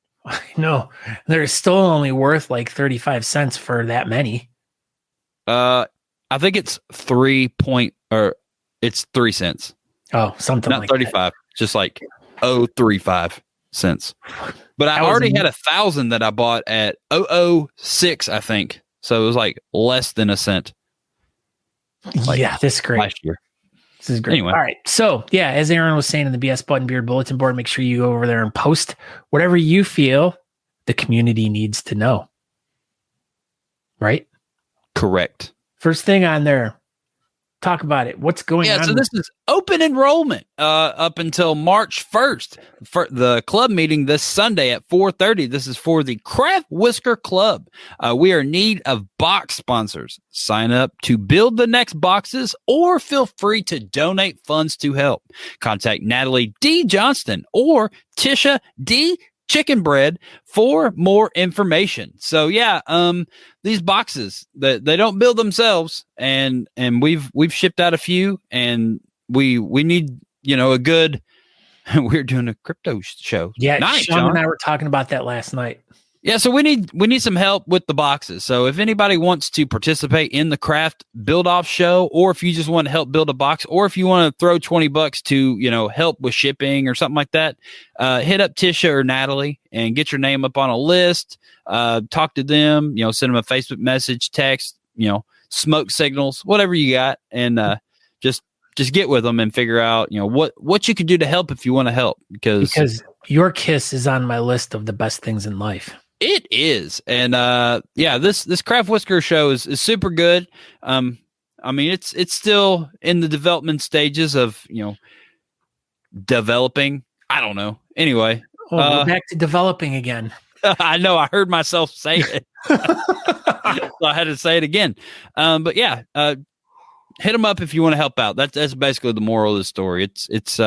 No, they're still only worth like 35 cents for that many. I think it's 3 cents. Oh, something not like 35, that. Just like 0.35 cents. But I already had 1,000 that I bought at 0.06, I think. So it was like less than a cent. Yeah, this is great. Last year. This is great. Anyway. All right. So, yeah, as Aaron was saying in the BS Button Beard Bulletin Board, make sure you go over there and post whatever you feel the community needs to know. Right? Correct. First thing on there, talk about it. What's going on? Yeah, so this is open enrollment up until March 1st. For the club meeting this Sunday at 4:30. This is for the Craft Whisker Club. We are in need of box sponsors. Sign up to build the next boxes or feel free to donate funds to help. Contact Natalie D. Johnston or Tisha D. Chicken Bread for more information. So yeah, these boxes that they don't build themselves, and we've shipped out a few, and we need a good. We're doing a crypto show. Yeah, nice, Sean and I were talking about that last night. Yeah, so we need some help with the boxes. So if anybody wants to participate in the craft build off show, or if you just want to help build a box, or if you want to throw $20 to help with shipping or something like that, hit up Tisha or Natalie and get your name up on a list. Talk to them. Send them a Facebook message, text. Smoke signals, whatever you got, and just get with them and figure out what you can do to help if you want to help, because your kiss is on my list of the best things in life. It is. And this Craft Whisker show is super good. It's still in the development stages of, developing. I don't know. Anyway. We're back to developing again. I know. I heard myself say it. So I had to say it again. Hit them up if you want to help out. That's basically the moral of the story. It's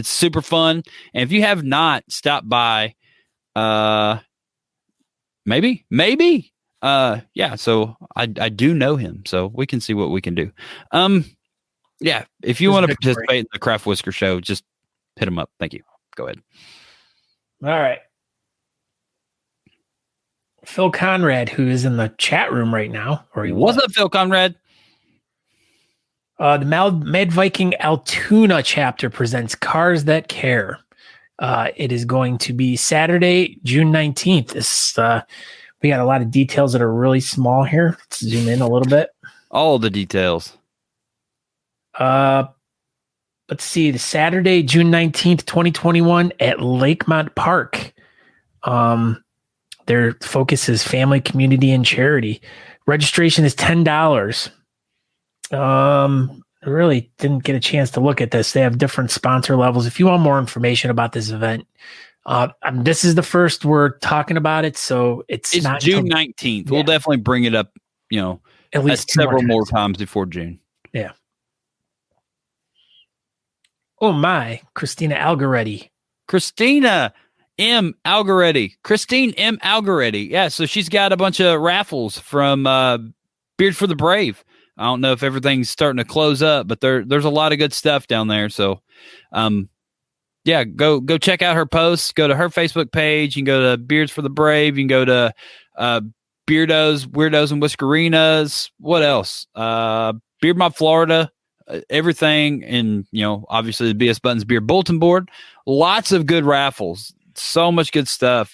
super fun. And if you have not stopped by, maybe. So I do know him, so we can see what we can do. If you want to participate in the Craft Whisker show, just hit him up. Thank you. Go ahead. All right. Phil Conrad, who is in the chat room right now, What's up, Phil Conrad? The Mad Viking Altoona chapter presents Cars That Care. It is going to be Saturday, June 19th. We got a lot of details that are really small here. Let's zoom in a little bit. All the details. Let's see. The Saturday, June 19th, 2021 at Lakemont Park. Their focus is family, community, and charity. Registration is $10. I really didn't get a chance to look at this. They have different sponsor levels. If you want more information about this event, this is the first we're talking about it, so it's not June 19th. Yeah. We'll definitely bring it up, at least several more times before June. Yeah. Oh my, Christina Algaretti. Christine M. Algaretti. Yeah, so she's got a bunch of raffles from Beard for the Brave. I don't know if everything's starting to close up, but there's a lot of good stuff down there. So, go check out her posts. Go to her Facebook page. You can go to Beards for the Brave. You can go to Beardos, Weirdos, and Whiskerinas. What else? Beard Mob Florida. Everything, and obviously the BS Buttons Beard Bulletin Board. Lots of good raffles. So much good stuff.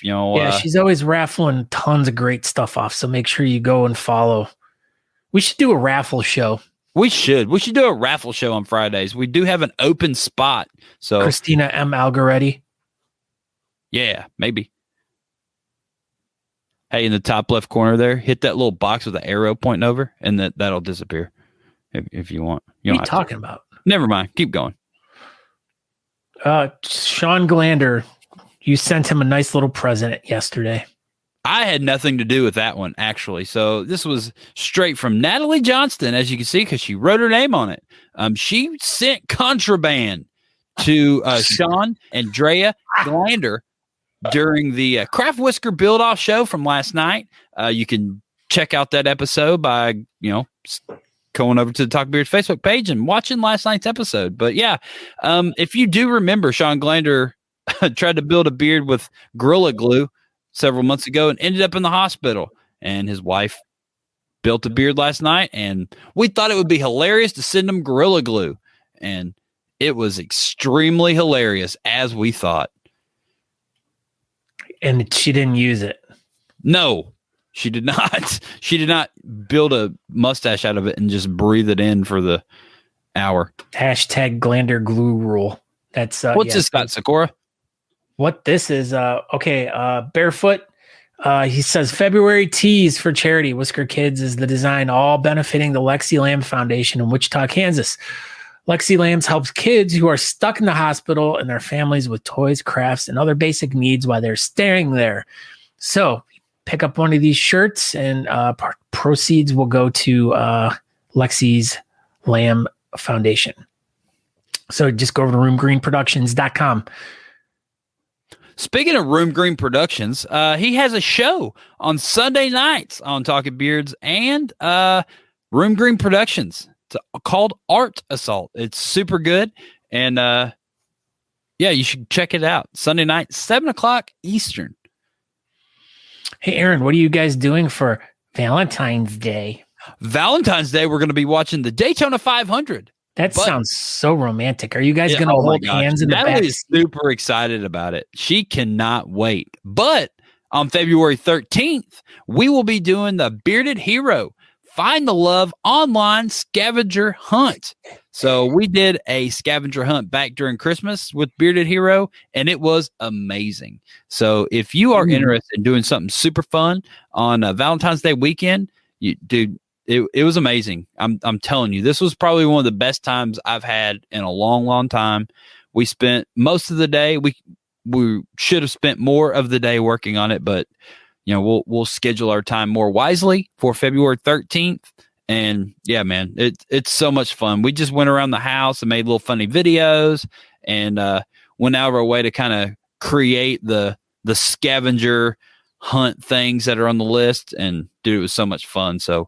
She's always raffling tons of great stuff off. So make sure you go and follow. We should do a raffle show. We should do a raffle show on Fridays. We do have an open spot. So Christina M. Algaretti. Yeah, maybe. Hey, in the top left corner there, hit that little box with the arrow pointing over, and that'll disappear if you want. What are you talking about? Never mind. Keep going. Sean Glander, you sent him a nice little present yesterday. I had nothing to do with that one, actually. So this was straight from Natalie Johnston, as you can see, because she wrote her name on it. She sent contraband to Sean and Drea Glander during the Craft Whisker Build-Off show from last night. You can check out that episode by, going over to the Talk Beards Facebook page and watching last night's episode. But yeah, if you do remember, Sean Glander tried to build a beard with Gorilla Glue several months ago and ended up in the hospital, and his wife built a beard last night, and we thought it would be hilarious to send him Gorilla Glue, and it was extremely hilarious, as we thought. And she didn't use it. No, she did not. She did not build a mustache out of it and just breathe it in for the hour. Hashtag Glander glue rule. That's what's this got, Sakura? What this is, Barefoot. He says February teas for charity. Whisker Kids is the design, all benefiting the Lexi Lamb Foundation in Wichita, Kansas. Lexi Lambs helps kids who are stuck in the hospital and their families with toys, crafts, and other basic needs while they're staying there. So pick up one of these shirts, and proceeds will go to Lexi's Lamb Foundation. So just go over to roomgreenproductions.com. Speaking of Room Green Productions, he has a show on Sunday nights on Talking Beards and Room Green Productions. It's called Art Assault. It's super good. And you should check it out. Sunday night, 7 o'clock Eastern. Hey, Aaron, what are you guys doing for Valentine's Day? Valentine's Day, we're going to be watching the Daytona 500. That But- sounds so romantic. Are you guys going to oh my hold gosh. hands in the back? Natalie is super excited about it. She cannot wait. But on February 13th, we will be doing the Bearded Hero Find the Love online scavenger hunt. So we did a scavenger hunt back during Christmas with Bearded Hero, and it was amazing. So if you are interested in doing something super fun on Valentine's Day weekend, dude, it was amazing. I'm telling you, this was probably one of the best times I've had in a long, long time. We spent most of the day. We should have spent more of the day working on it, but we'll schedule our time more wisely for February 13th. And yeah, man, it's so much fun. We just went around the house and made little funny videos and went out of our way to kind of create the scavenger hunt things that are on the list. And dude, it was so much fun. So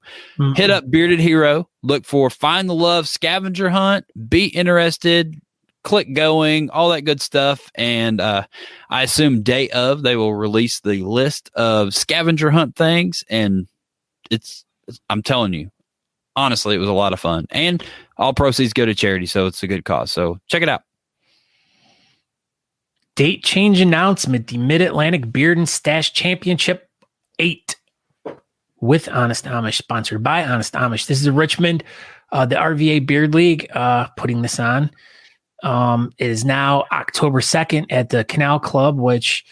hit up Bearded Hero, look for Find the Love scavenger hunt, be interested, click going, all that good stuff. And I assume day of they will release the list of scavenger hunt things. And I'm telling you, honestly, it was a lot of fun. And all proceeds go to charity, so it's a good cause. So check it out. Date change announcement: the Mid-Atlantic Beard and Stash Championship 8 with Honest Amish, sponsored by Honest Amish. This is in Richmond, the RVA Beard League putting this on. It is now October 2nd at the Canal Club, which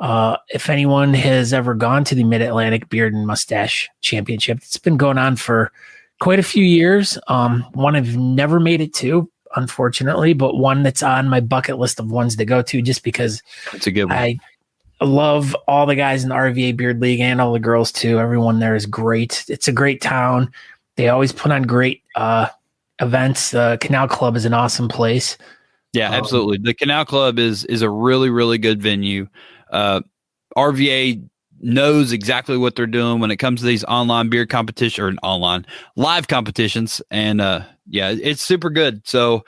if anyone has ever gone to the Mid-Atlantic Beard and Mustache Championship, it's been going on for quite a few years. One I've never made it to, unfortunately, but one that's on my bucket list of ones to go to just because it's a good one. I love all the guys in the RVA Beard League and all the girls too. Everyone there is great. It's a great town. They always put on great events. The Canal Club is an awesome place. Yeah, absolutely. The Canal Club is a really, really good venue. RVA knows exactly what they're doing when it comes to these online beard competition or online live competitions. And yeah, it's super good. So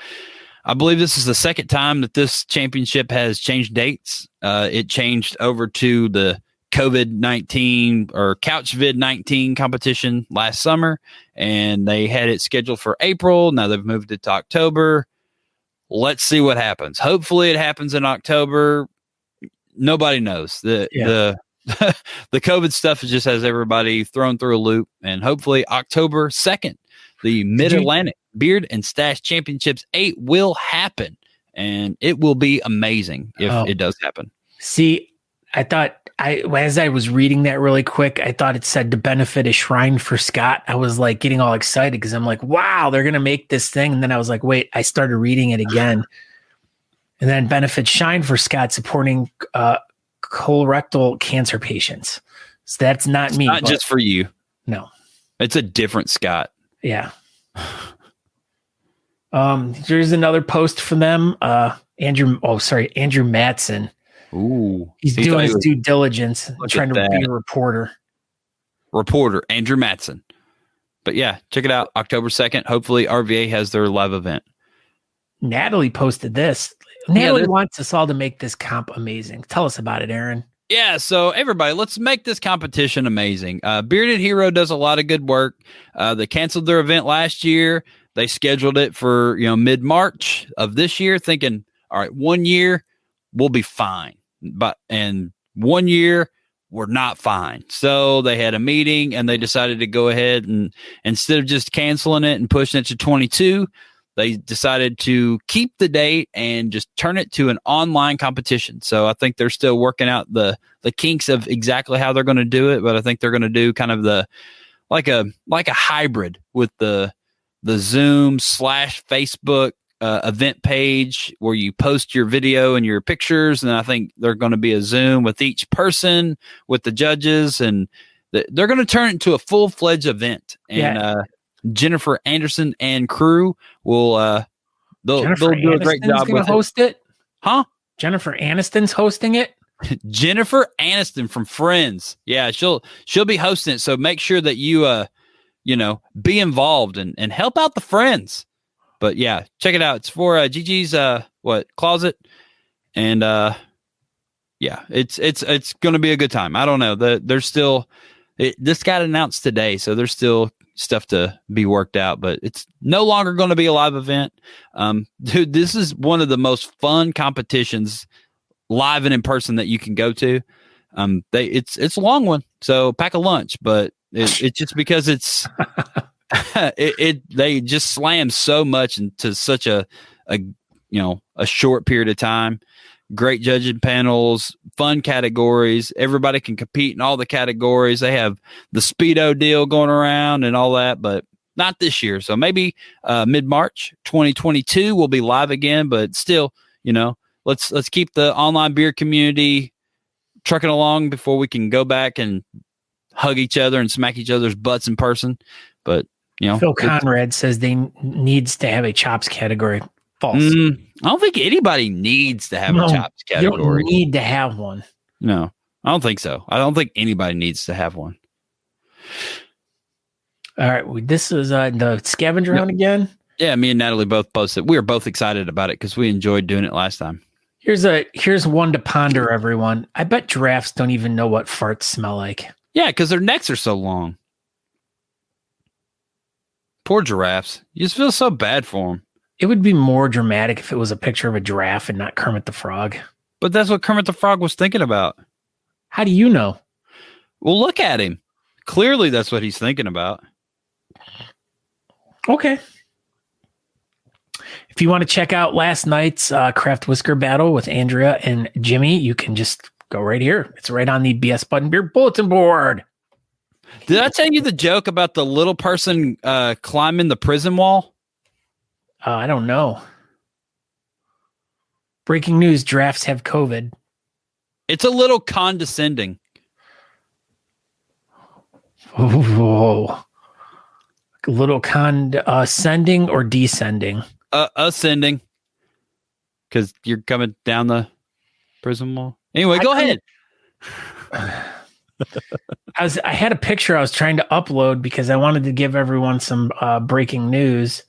I believe this is the second time that this championship has changed dates. It changed over to the COVID-19 or CouchVid-19 competition last summer, and they had it scheduled for April. Now they've moved it to October. Let's see what happens. Hopefully it happens in October. Nobody knows. The COVID stuff just has everybody thrown through a loop, and hopefully October 2nd, the Mid-Atlantic Beard and Stash Championships 8 will happen, and it will be amazing if it does happen. See, I thought as I was reading that really quick, I thought it said to benefit a shrine for Scott. I was like getting all excited because I'm like, wow, they're going to make this thing. And then I was like, wait, I started reading it again. And then benefit shine for Scott supporting colorectal cancer patients. So that's not me. Not just for you. No. It's a different Scott. Yeah. Here's another post from them. Andrew Matson. Ooh. He's doing his due diligence, trying to be a reporter. Andrew Matson. But yeah, check it out. October 2nd. Hopefully RVA has their live event. Natalie posted this. Natalie wants us all to make this comp amazing. Tell us about it, Aaron. Yeah, so everybody, let's make this competition amazing. Bearded Hero does a lot of good work. They canceled their event last year. They scheduled it for mid-March of this year, thinking, all right, 1 year we'll be fine. And 1 year we're not fine. So they had a meeting and they decided to go ahead and instead of just canceling it and pushing it to 22, they decided to keep the date and just turn it to an online competition. So I think they're still working out the kinks of exactly how they're going to do it, but I think they're going to do kind of like a hybrid with the Zoom / Facebook event page where you post your video and your pictures. And I think they're going to be a Zoom with each person, with the judges, and they're going to turn it into a full-fledged event. And Jennifer Anderson and crew will they'll do a great job with host it. Huh? Jennifer Aniston's hosting it. Jennifer Aniston from Friends. Yeah, she'll be hosting it. So make sure that you be involved and help out the friends. But yeah, check it out. It's for Gigi's closet. And yeah, it's going to be a good time. I don't know. There's still this got announced today, so there's still stuff to be worked out, but it's no longer going to be a live event. Dude, this is one of the most fun competitions live and in person that you can go to. It's a long one, so pack a lunch, but it's just because it's they just slam so much into such a short period of time. Great judging panels, fun categories. Everybody can compete in all the categories. They have the Speedo deal going around and all that, but not this year. So maybe mid-March 2022 we'll be live again, but still, let's keep the online beer community trucking along before we can go back and hug each other and smack each other's butts in person. But Phil Conrad says they needs to have a chops category. False. I don't think anybody needs to have a chops category. You don't need to have one. No, I don't think so. I don't think anybody needs to have one. All right. This is the scavenger hunt again. Yeah, me and Natalie both posted. We were both excited about it because we enjoyed doing it last time. Here's one to ponder, everyone. I bet giraffes don't even know what farts smell like. Yeah, because their necks are so long. Poor giraffes. You just feel so bad for them. It would be more dramatic if it was a picture of a giraffe and not Kermit the Frog. But that's what Kermit the Frog was thinking about. How do you know? Well, look at him. Clearly, that's what he's thinking about. Okay. If you want to check out last night's Craft Whisker battle with Andrea and Jimmy, you can just go right here. It's right on the BS Button Beer bulletin board. Did I tell you the joke about the little person climbing the prison wall? I don't know. Breaking news, giraffes have COVID. It's a little condescending. Whoa. A little ascending or descending? Ascending. Because you're coming down the prison wall. Anyway, go ahead. I had a picture I was trying to upload because I wanted to give everyone some breaking news.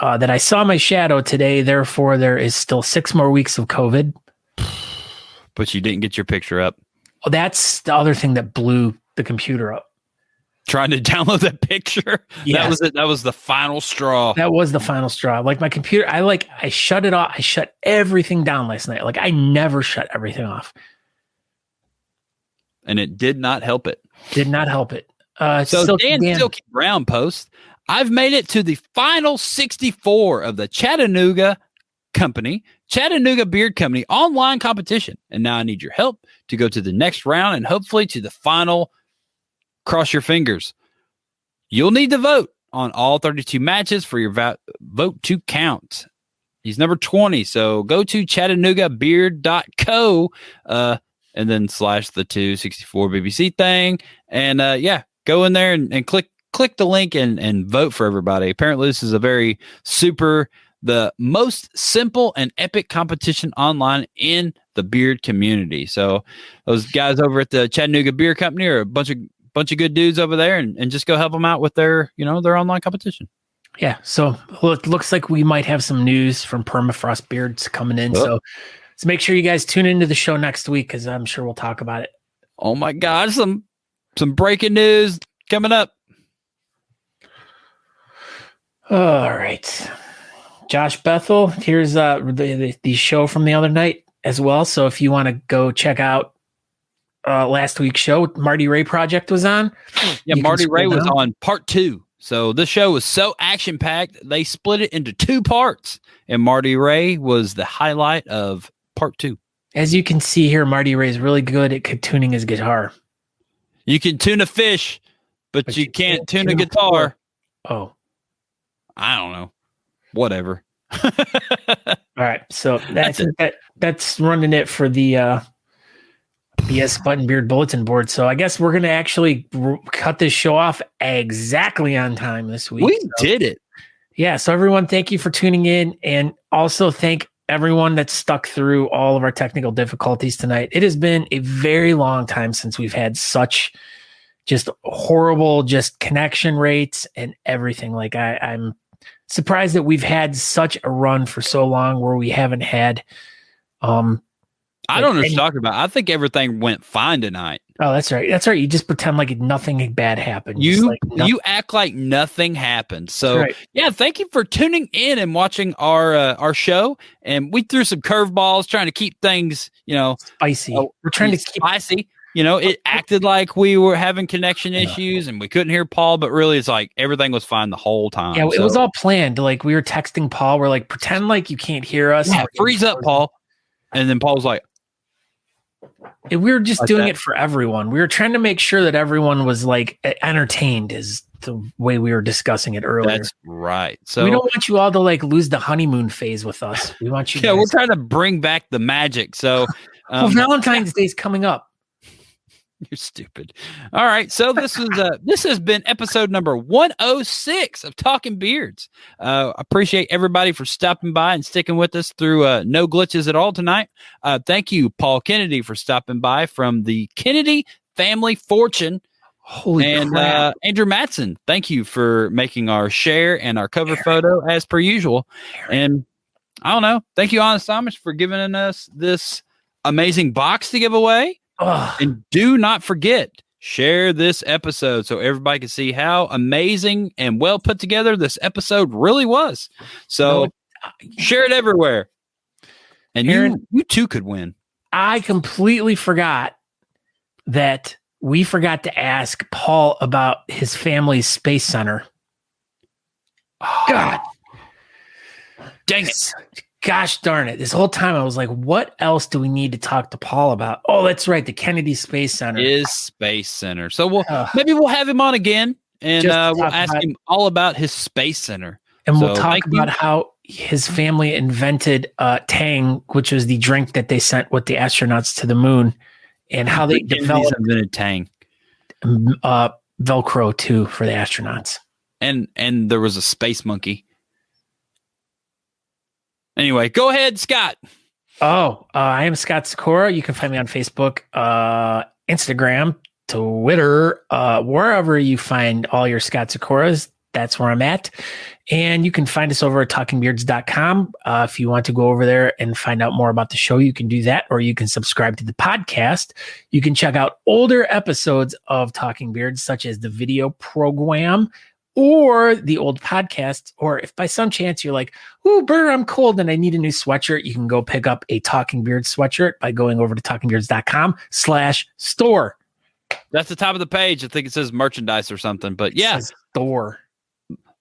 That I saw my shadow today. Therefore, there is still 6 more weeks of COVID. But you didn't get your picture up. Oh, that's the other thing that blew the computer up. Trying to download that picture? Yes. That was it. That was the final straw. That was the final straw. Like my computer, I shut it off. I shut everything down last night. Like I never shut everything off. And it did not help it. Did not help it. So Dan Silky Brown posts, I've made it to the final 64 of the Chattanooga Beard Company online competition. And now I need your help to go to the next round and hopefully to the final. Cross your fingers. You'll need to vote on all 32 matches for your vote to count. He's number 20. So go to ChattanoogaBeard.co and then / the 264 BBC thing. And go in there and click the link and vote for everybody. Apparently, this is a very the most simple and epic competition online in the beard community. So those guys over at the Chattanooga Beer Company are a bunch of good dudes over there, and just go help them out with their online competition. Yeah. So it looks like we might have some news from Permafrost Beards coming in. So make sure you guys tune into the show next week because I'm sure we'll talk about it. Oh my God. Some breaking news coming up. All right. Josh Bethel, here's the show from the other night as well. So if you want to go check out last week's show, Marty Ray Project was on. Yeah, Marty Ray was on part 2. So this show was so action-packed, they split it into 2 parts. And Marty Ray was the highlight of part 2. As you can see here, Marty Ray is really good at tuning his guitar. You can tune a fish, but you can't tune a guitar. Oh. I don't know. Whatever. All right. So that's running it for the BS Button Beard Bulletin Board. So I guess we're going to actually cut this show off exactly on time this week. We did it. Yeah. So everyone, thank you for tuning in. And also thank everyone that stuck through all of our technical difficulties tonight. It has been a very long time since we've had such just horrible connection rates and everything. Like I'm surprised that we've had such a run for so long where we haven't had I don't know what you're talking about. I think everything went fine tonight. Oh, that's right. That's right. You just pretend like nothing bad happened. You act like nothing happened. So yeah, thank you for tuning in and watching our show. And we threw some curveballs trying to keep things, spicy. We're trying to keep spicy. It acted like we were having connection issues and we couldn't hear Paul, but really it's like everything was fine the whole time. Yeah, it was all planned. Like we were texting Paul. We're like, pretend like you can't hear us. Yeah, freeze up, Paul. And then Paul was like, we were just doing it for everyone. We were trying to make sure that everyone was like entertained, is the way we were discussing it earlier. That's right. So we don't want you all to like lose the honeymoon phase with us. We want you. Yeah, we're trying to bring back the magic. So Valentine's Day is coming up. You're stupid. All right. So this has been episode number 106 of Talking Beards. Appreciate everybody for stopping by and sticking with us through no glitches at all tonight. Thank you, Paul Kennedy, for stopping by from the Kennedy Family Fortune. Holy crap. Andrew Matson, thank you for making our share and our cover photo as per usual. And I don't know. Thank you, Honest Amish, for giving us this amazing box to give away. And do not forget, share this episode so everybody can see how amazing and well put together this episode really was. So share it everywhere. And Aaron, you too could win. I completely forgot that we forgot to ask Paul about his family's space center. Oh, God. Dang it. Gosh darn it. This whole time I was like, what else do we need to talk to Paul about? Oh, that's right. The Kennedy Space Center. Is Space Center. So maybe we'll have him on again and we'll ask him all about his Space Center. And we'll talk about how his family invented Tang, which was the drink that they sent with the astronauts to the moon, and how they developed invented Tang. Velcro too for the astronauts. And there was a space monkey. Anyway, go ahead, Scott. I am Scott Sikora. You can find me on Facebook, Instagram, Twitter, wherever you find all your Scott Sikoras. That's where I'm at. And you can find us over at talkingbeards.com. If you want to go over there and find out more about the show, you can do that, or you can subscribe to the podcast. You can check out older episodes of Talking Beards, such as the video program, or the old podcasts, or if by some chance you're like, ooh, Burr, I'm cold and I need a new sweatshirt, you can go pick up a Talking Beards sweatshirt by going over to talkingbeards.com/store. That's the top of the page. I think it says merchandise or something, but yeah.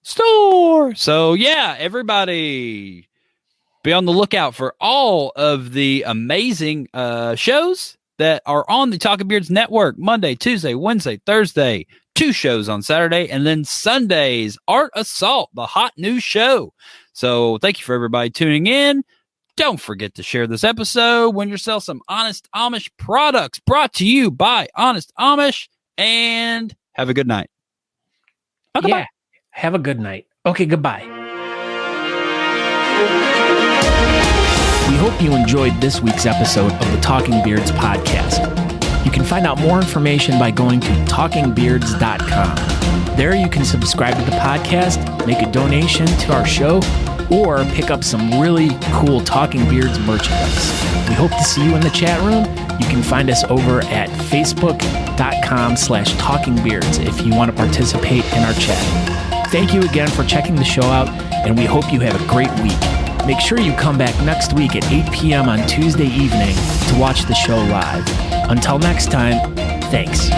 Store. So yeah, everybody be on the lookout for all of the amazing shows that are on the Talking Beards Network. Monday, Tuesday, Wednesday, Thursday, 2 shows on Saturday, and then Sundays, Art Assault, the hot new show. So thank you for everybody tuning in. Don't forget to share this episode. Win yourself some Honest Amish products brought to you by Honest Amish, and have a good night. Oh, goodbye. Have a good night. Okay, goodbye. We hope you enjoyed this week's episode of the Talking Beards podcast. You can find out more information by going to talkingbeards.com. There you can subscribe to the podcast, make a donation to our show, or pick up some really cool Talking Beards merchandise. We hope to see you in the chat room. You can find us over at facebook.com/talkingbeards if you want to participate in our chat. Thank you again for checking the show out, and we hope you have a great week. Make sure you come back next week at 8 p.m. on Tuesday evening to watch the show live. Until next time, thanks.